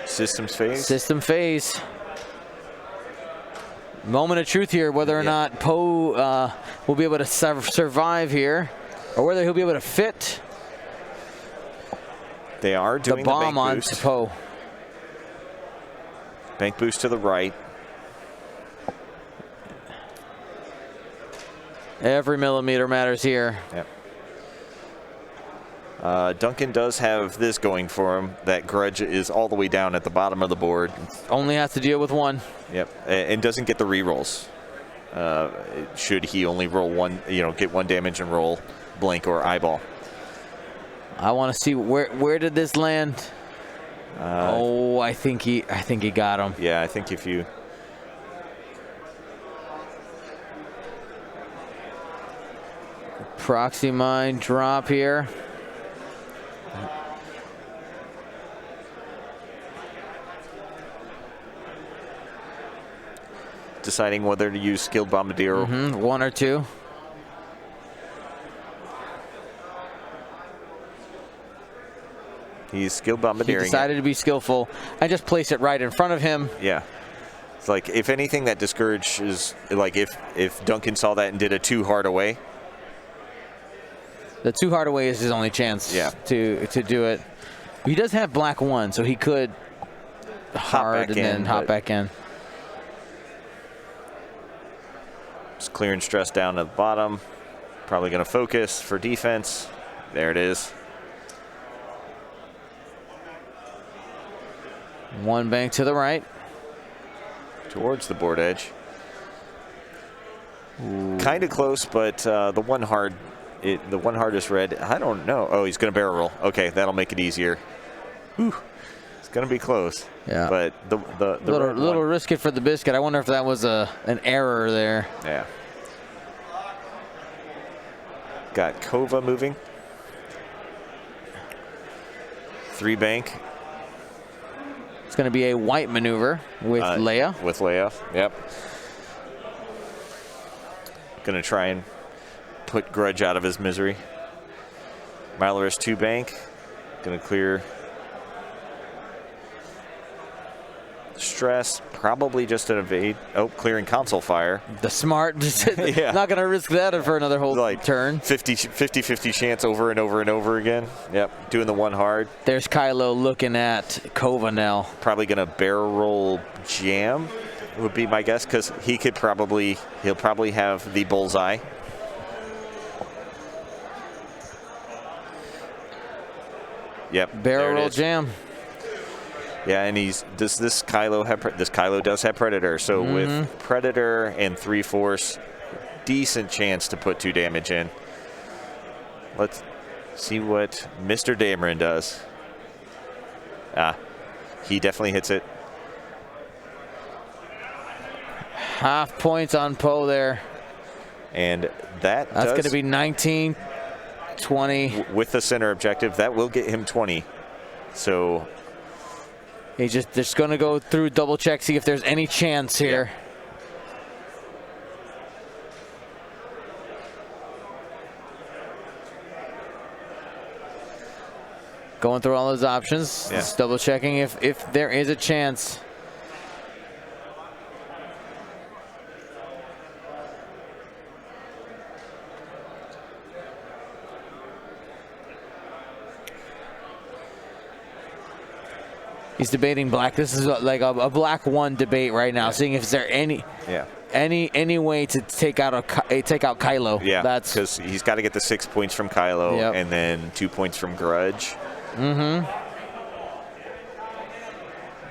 Systems phase. System phase. Moment of truth here, whether or not Poe will be able to survive here, or whether he'll be able to fit They are doing the bomb on boost. Poe. Bank boost to the right. Every millimeter matters here. Yep. Duncan does have this going for him. That grudge is all the way down at the bottom of the board. Only has to deal with one. Yep, and doesn't get the re-rolls. Should he only roll one, get one damage and roll blank or eyeball. I want to see where did this land? I think he got him. Yeah, I think if you. Proxy mine drop here. Deciding whether to use skilled bombardier. One or two. He's skilled bombardiering. He decided to be skillful and just place it right in front of him. Yeah. It's like, if anything, that discourages, like if Duncan saw that and did a too hard away. The too hard away is his only chance to do it. He does have black one, so he could hard and then hop back in. Just clearing stress down at the bottom. Probably going to focus for defense. There it is. One bank to the right. Towards the board edge. Kind of close, but the one hardest red, I don't know. Oh, he's going to barrel roll. Okay, that'll make it easier. Whew. It's going to be close. Yeah. But the little risky for the biscuit. I wonder if that was an error there. Yeah. Got Kova moving. 3 bank. It's going to be a white maneuver with Leia. With Leia, yep. Going to try and put Grudge out of his misery. Mylarus 2 bank. Going to clear stress. Probably just an evade. Oh, clearing console fire. The smart. Yeah. Not going to risk that for another whole turn. 50-50 chance over and over and over again. Yep, doing the one hard. There's Kylo looking at Kova now. Probably going to barrel roll jam would be my guess, because he'll probably have the bullseye. Yep. Barrel roll jam. Yeah, and this Kylo does have Predator, so with Predator and 3-Force, decent chance to put 2 damage in. Let's see what Mr. Dameron does. He definitely hits it. Half points on Poe there. And that's going to be 19, 20. With the center objective, that will get him 20. So he's just going to go through double check, see if there's any chance here. Yeah. Going through all those options, just double checking if there is a chance. He's debating black. This is like a black one debate right now, seeing if there any way to take out Kylo. Yeah, that's because he's got to get the 6 points from Kylo and then 2 points from Grudge.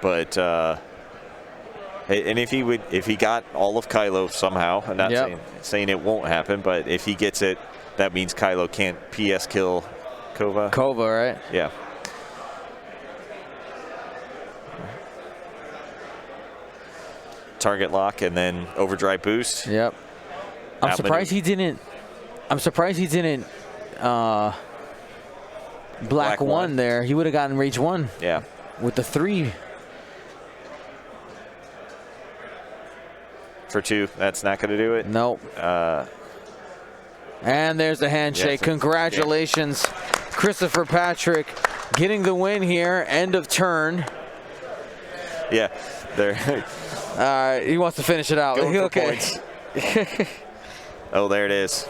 But and if he got all of Kylo somehow, I'm not saying it won't happen, but if he gets it, that means Kylo can't PS kill Kova. Kova, right? Yeah. Target lock and then overdrive boost. Yep. I'm surprised he didn't black one there. He would have gotten rage 1. Yeah. With the 3. For 2, that's not going to do it. Nope. And there's the handshake. Congratulations, Christopher Patrick, getting the win here. End of turn. Yeah. There. He wants to finish it out. Going for points. Oh, there it is.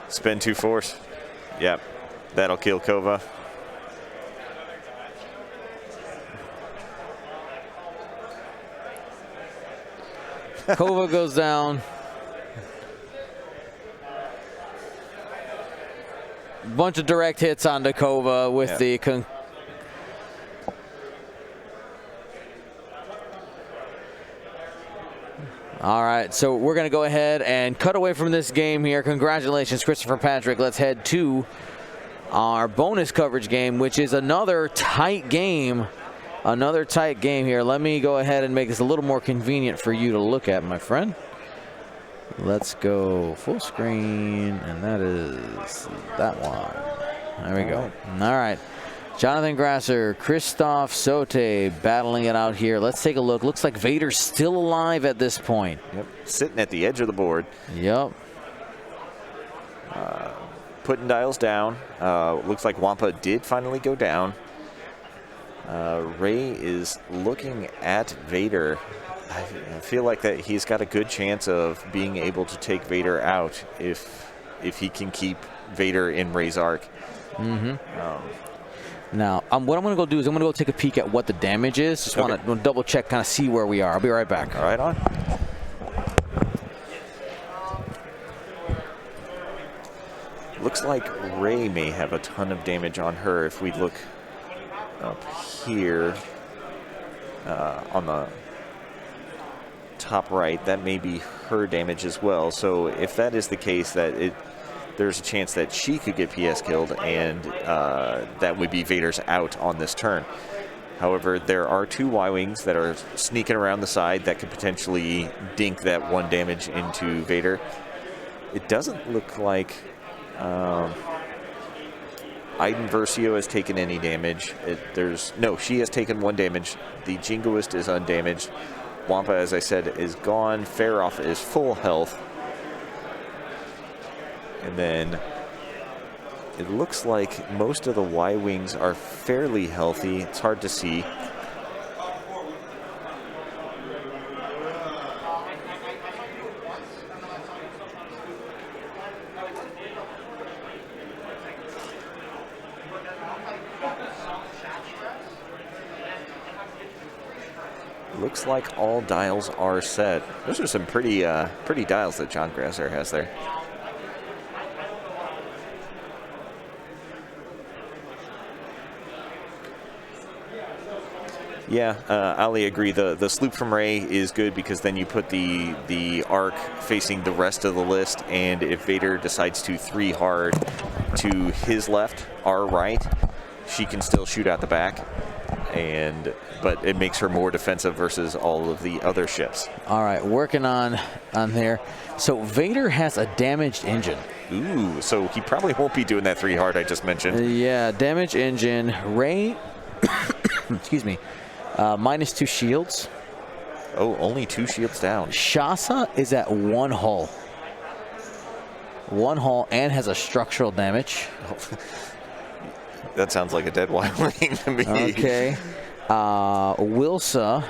Spin 2 force. Yep. That'll kill Kova. Kova goes down. bunch of direct hits on Dakova with the All right, so we're going to go ahead and cut away from this game here. Congratulations, Christopher Patrick. Let's head to our bonus coverage game, which is another tight game. Another tight game here. Let me go ahead and make this a little more convenient for you to look at, my friend. Let's go full screen, and that is that one. There we go. All right. Jonathan Grasser, Christophe Sote battling it out here. Let's take a look. Looks like Vader's still alive at this point. Yep. Sitting at the edge of the board. Yep. Putting dials down. Looks like Wampa did finally go down. Ray is looking at Vader. I feel like that he's got a good chance of being able to take Vader out if he can keep Vader in Ray's arc. Now, what I'm going to go do is I'm going to go take a peek at what the damage is. Just want to double check, kind of see where we are. I'll be right back. All right, on. Looks like Ray may have a ton of damage on her if we look up here on the top right. That may be her damage as well. So if that is the case, there's a chance that she could get PS killed, and that would be Vader's out on this turn. However, there are two Y-Wings that are sneaking around the side that could potentially dink that one damage into Vader. It doesn't look like Iden Versio has taken any damage. She has taken one damage. The Jingoist is undamaged. Wampa, as I said, is gone. Faroff is full health. And then it looks like most of the Y-Wings are fairly healthy. It's hard to see. Looks like all dials are set. Those are some pretty dials that John Grasser has there. Yeah, Ali agree. The sloop from Ray is good because then you put the arc facing the rest of the list, and if Vader decides to 3 hard to his left, our right, she can still shoot out the back, but it makes her more defensive versus all of the other ships. All right, working on there. So Vader has a damaged engine. Ooh, so he probably won't be doing that 3 hard I just mentioned. Yeah, damaged engine. Ray, excuse me. -2 shields. Oh, only 2 shields down. Shasa is at 1 hull. 1 hull and has a structural damage. That sounds like a dead Y-Wing to me. Okay. Wilsa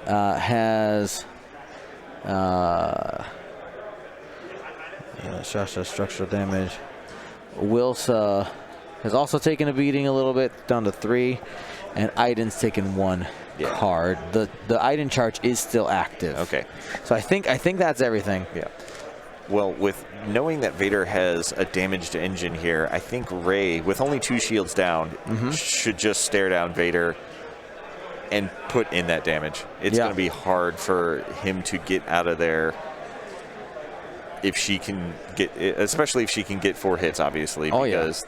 has Shasa structural damage. Wilsa has also taken a beating a little bit, down to 3. And Iden's taken 1 card. The Iden charge is still active. Okay. So I think that's everything. Yeah. Well, with knowing that Vader has a damaged engine here, I think Ray, with only 2 shields down, should just stare down Vader and put in that damage. It's going to be hard for him to get out of there if she can get, especially if she can get 4 hits, obviously, because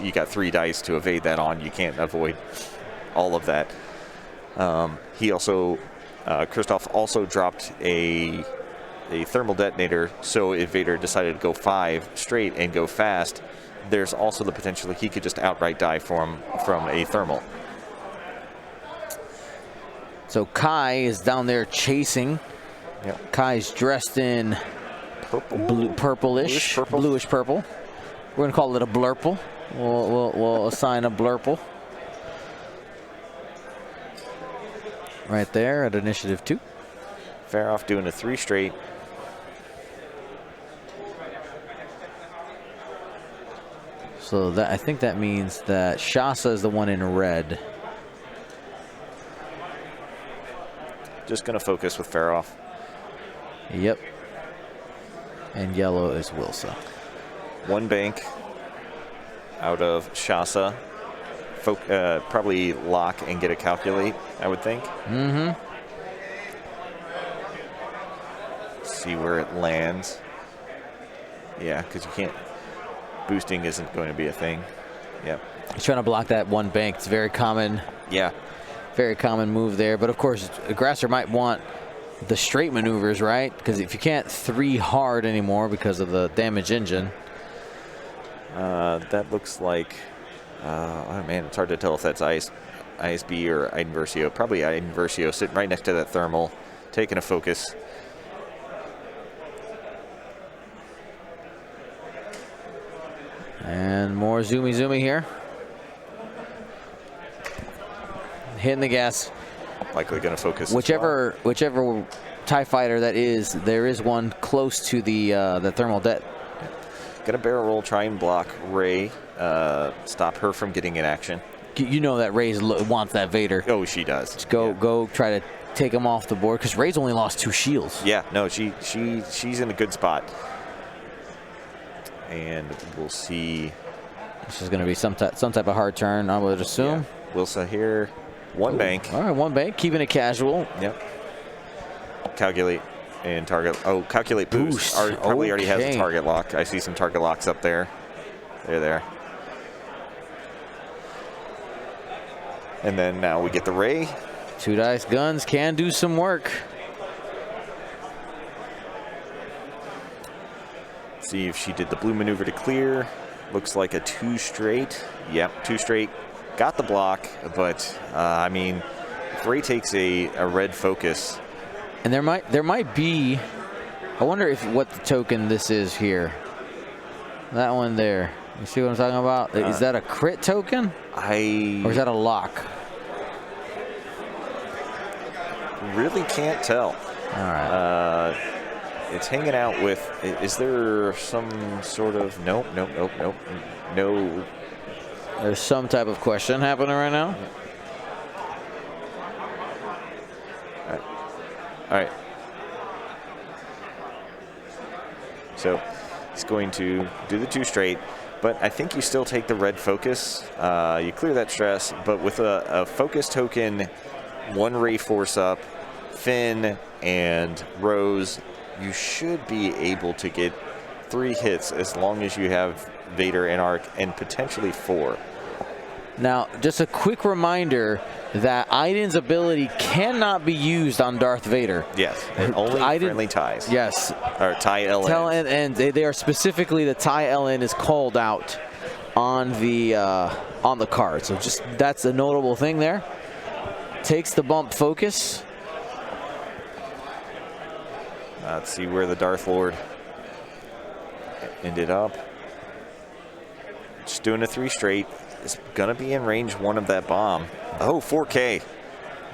you got 3 dice to evade that on. You can't avoid all of that. He also, Christoph also dropped a thermal detonator, so if Vader decided to go 5 straight and go fast, there's also the potential that he could just outright die from a thermal. So Kai is down there chasing. Yep. Kai's dressed in bluish purple. We're gonna call it a blurple. We'll assign a blurple. Right there at initiative 2. Faroff doing a 3 straight. So I think that means that Shasa is the one in red. Just going to focus with Faroff. Yep. And yellow is Wilsa. 1 bank. out of Shasa. Probably lock and get a calculate, I would think. Mm-hmm. See where it lands. Yeah, because you can't. Boosting isn't going to be a thing. Yep. He's trying to block that one bank. It's very common. Yeah. Very common move there. But of course, Grasser might want the straight maneuvers, right? Because if you can't 3 hard anymore because of the damage engine. That looks like. Oh man, it's hard to tell if that's ISB or Inversio. Probably Inversio sitting right next to that thermal, taking a focus. And more zoomy here. Hitting the gas. Likely going to focus. Whichever TIE fighter that is, there is one close to the thermal det. Going to barrel roll, try and block Rey. Stop her from getting in action. You know that Rey wants that Vader. Oh, she does. Just go try to take him off the board because Rey's only lost 2 shields. Yeah, no, she's in a good spot. And we'll see. This is going to be some type of hard turn, I would assume. Yeah. Wilsa here. One bank. All right, one bank, keeping it casual. Yep. Calculate and target. Oh, calculate boost. Probably already has a target lock. I see some target locks up there. They're there. And then now we get the Rey. 2 dice guns can do some work. See if she did the blue maneuver to clear. Looks like a 2 straight. Yep, 2 straight. Got the block, but I mean, if Rey takes a red focus. And there might be. I wonder what the token this is here. That one there. You see what I'm talking about? Is that a crit token? Or is that a lock? Really can't tell. All right. It's hanging out with. Is there some sort of nope. No. There's some type of question happening right now. All right. So he's going to do the 2 straight, but I think you still take the red focus. You clear that stress, but with a focus token, 1 Rey force up, Finn and Rose, you should be able to get 3 hits as long as you have Vader and Arc, and potentially 4. Now, just a quick reminder that Aiden's ability cannot be used on Darth Vader. Yes, and only friendly ties. Yes. Or tie LN. And they are specifically, the tie LN is called out on the card. So just that's a notable thing there. Takes the bump focus. Let's see where the Darth Lord ended up. Just doing a 3 straight. It's going to be in range 1 of that bomb. Oh, 4K.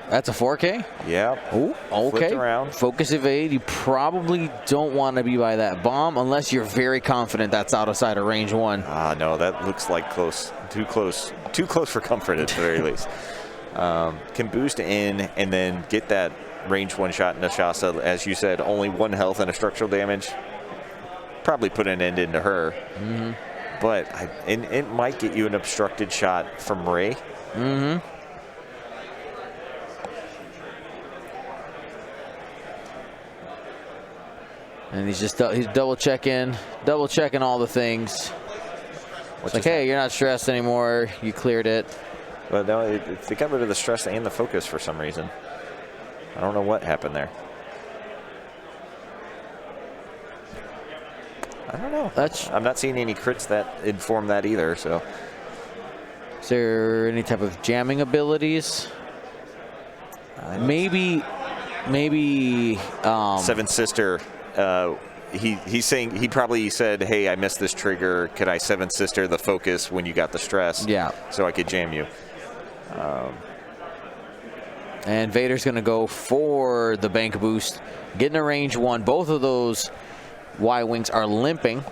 That's a 4K? Yeah. Oh, okay. Flipped around. Focus evade. You probably don't want to be by that bomb unless you're very confident that's outside of range 1. No, that looks like close. Too close. Too close for comfort at the very least. Can boost in and then get that range 1 shot into Shasa. As you said, only 1 health and a structural damage. Probably put an end into her. Mm-hmm. But it might get you an obstructed shot from Rey. Mm-hmm. And he's double checking all the things. It's like, hey, you're not stressed anymore. You cleared it. But no, they got rid of the stress and the focus for some reason. I don't know what happened there. I don't know. I'm not seeing any crits that inform that either. So, is there any type of jamming abilities? Maybe. Seven Sister. He's saying he probably said, "Hey, I missed this trigger. Could I Seven Sister the focus when you got the stress? Yeah. So I could jam you." And Vader's going to go for the bank boost, getting a range 1. Both of those Y-wings are limping.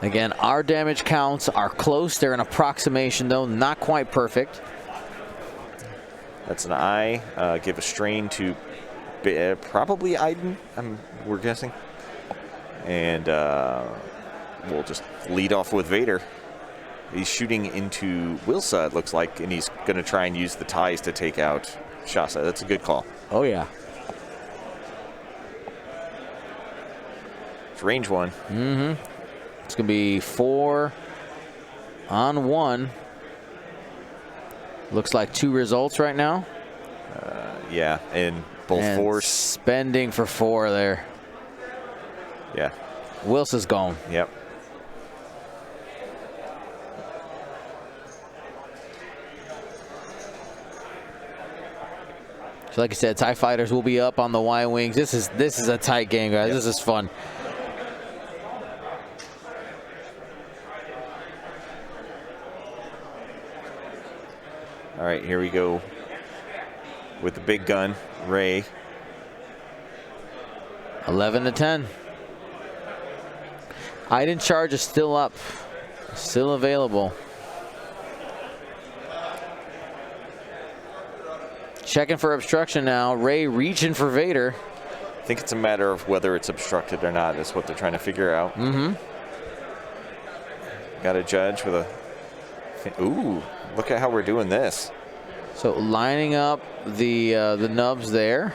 Again, our damage counts are close. They're an approximation, though, not quite perfect. That's an I. Give a strain to probably Aiden, we're guessing. And we'll just lead off with Vader. He's shooting into Wilsa, it looks like, and he's going to try and use the ties to take out Shasa. That's a good call. Oh, yeah. It's range 1. Mm-hmm. It's going to be 4 on 1. Looks like 2 results right now. Yeah, and both and 4s. Spending for 4 there. Yeah. Wilson's gone. Yep. So like I said, TIE fighters will be up on the Y-wings. This is a tight game, guys. Yep. This is fun. All right, here we go with the big gun, Rey. 11-10. Iden charge is still up, still available. Checking for obstruction now. Rey reaching for Vader. I think it's a matter of whether it's obstructed or not. That's what they're trying to figure out. Mm-hmm. Got a judge with a... Ooh, look at how we're doing this. So lining up the nubs there.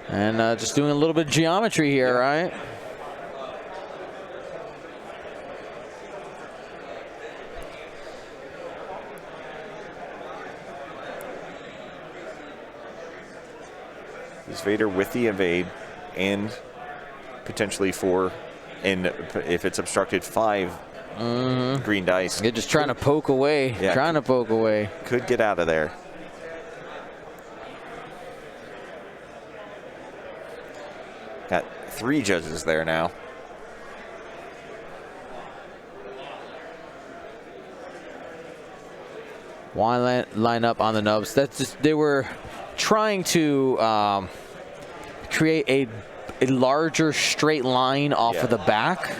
And just doing a little bit of geometry here, right? Is Vader with the evade and potentially 4, and if it's obstructed, 5 green dice. They're just trying to poke away. Yeah. Trying to poke away. Could get out of there. Got 3 judges there now. Why line up on the nubs? That's just, they were trying to create a larger straight line off of the back,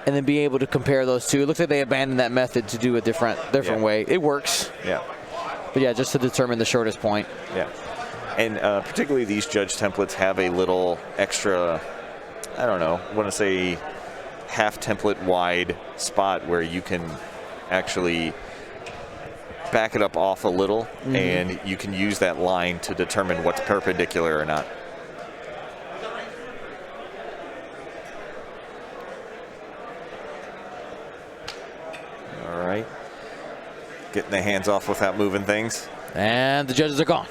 and then be able to compare those two. It looks like they abandoned that method to do a different way. It works. Yeah. But yeah, just to determine the shortest point. Yeah. And particularly these judge templates have a little extra, I don't know, I want to say half template wide spot where you can actually back it up off a little, and you can use that line to determine what's perpendicular or not. All right. Getting the hands off without moving things. And the judges are gone.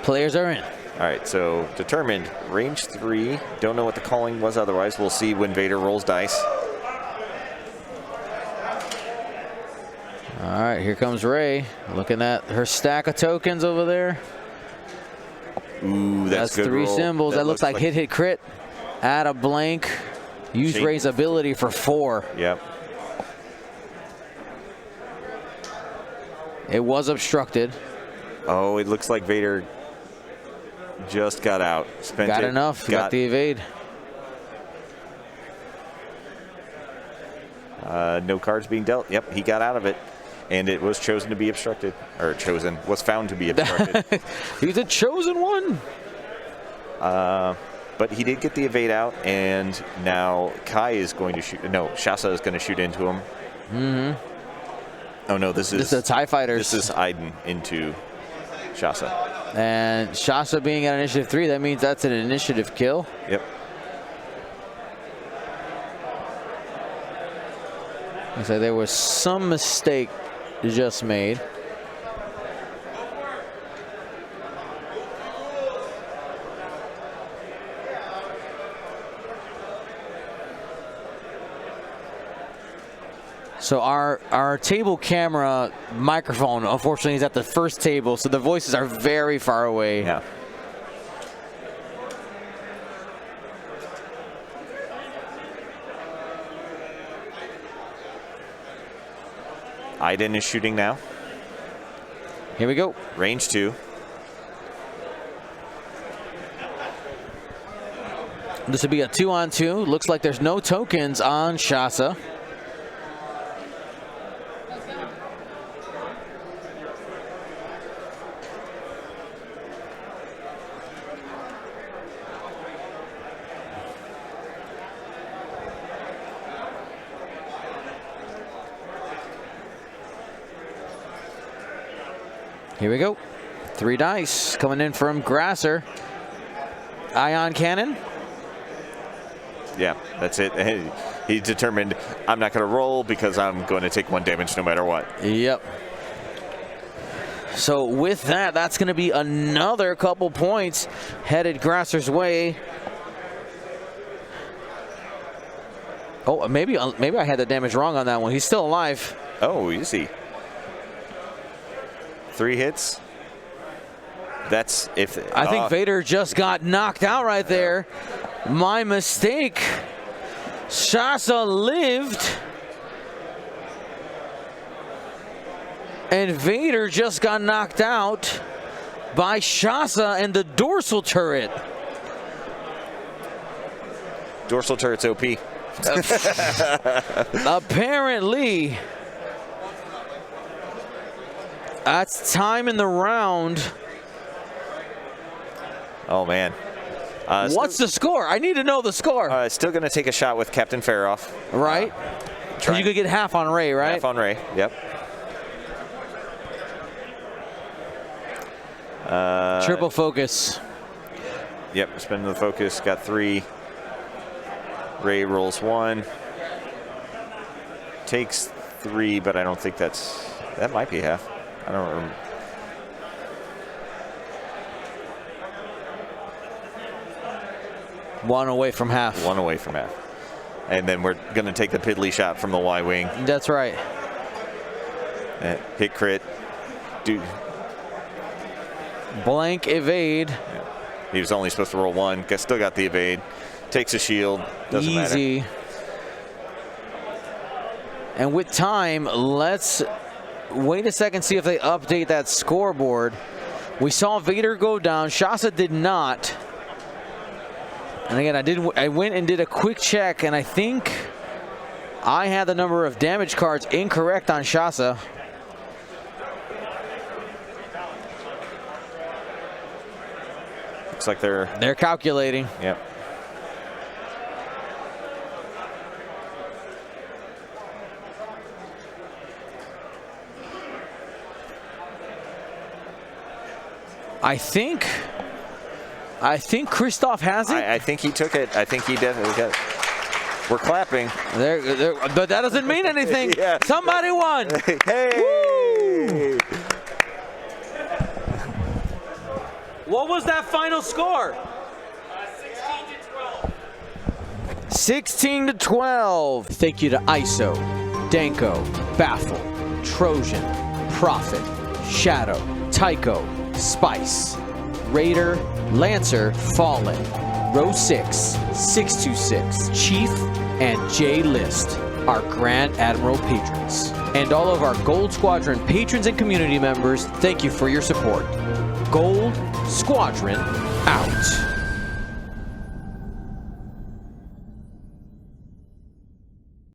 Players are in. All right, so determined, range 3. Don't know what the calling was otherwise. We'll see when Vader rolls dice. All right, here comes Rey, looking at her stack of tokens over there. Ooh, that's good 3 roll. symbols. That looks like hit, crit. Add a blank. Use Rey's ability for 4. Yep. It was obstructed. Oh, it looks like Vader just got out. Got enough. Got the evade. No cards being dealt. Yep, he got out of it. And it was chosen to be obstructed. Or was found to be obstructed. He's a chosen one. But he did get the evade out, and now Kai is going to shoot. No, Shasa is going to shoot into him. Oh, no, this is the TIE fighters. This is Iden into Shasa. And Shasa being at initiative 3, that means that's an initiative kill. Yep. So there was some mistake just made. So our table camera microphone, unfortunately, is at the first table, so the voices are very far away. Yeah. Iden is shooting now. Here we go. Range 2. This would be a 2-on-2. Looks like there's no tokens on Shasa. Here we go. 3 dice coming in from Grasser. Ion cannon. Yeah, that's it. He determined, I'm not going to roll because I'm going to take 1 damage no matter what. Yep. So with that, that's going to be another couple points headed Grasser's way. Oh, maybe I had the damage wrong on that one. He's still alive. Oh, easy. 3 hits. That's if... I think Vader just got knocked out right there. My mistake. Shasa lived. And Vader just got knocked out by Shasa and the dorsal turret. Dorsal turret's OP. Apparently. That's time in the round. Oh, man. What's the score? I need to know the score. Still going to take a shot with Captain Faroff. Right? You could get half on Ray, right? Half on Ray, yep. Triple focus. Yep, spending the focus. Got 3. Ray rolls 1. Takes 3, but I don't think that might be half. I don't remember. One away from half. 1 away from half. And then we're going to take the piddly shot from the Y-wing. That's right. Hit crit. Dude. Blank evade. Yeah. He was only supposed to roll 1. Still got the evade. Takes a shield. Doesn't Easy. matter. And with time, let's wait a second, see if they update that scoreboard. We saw Vader go down. Shasa did not. And again, I went and did a quick check, and I think I had the number of damage cards incorrect on Shasa. Looks like they're calculating. Yep. I think Christoph has it. I think he took it. I think he definitely got it. We're clapping. But that doesn't mean anything. Yeah. Somebody won. Hey! Woo! What was that final score? 16 to 12. Thank you to ISO, Danko, Baffle, Trojan, Prophet, Shadow, Tycho, Spice, Raider, Lancer, Fallen, Row 6, 626, Chief, and J List, our Grand Admiral patrons. And all of our Gold Squadron patrons and community members, thank you for your support. Gold Squadron out.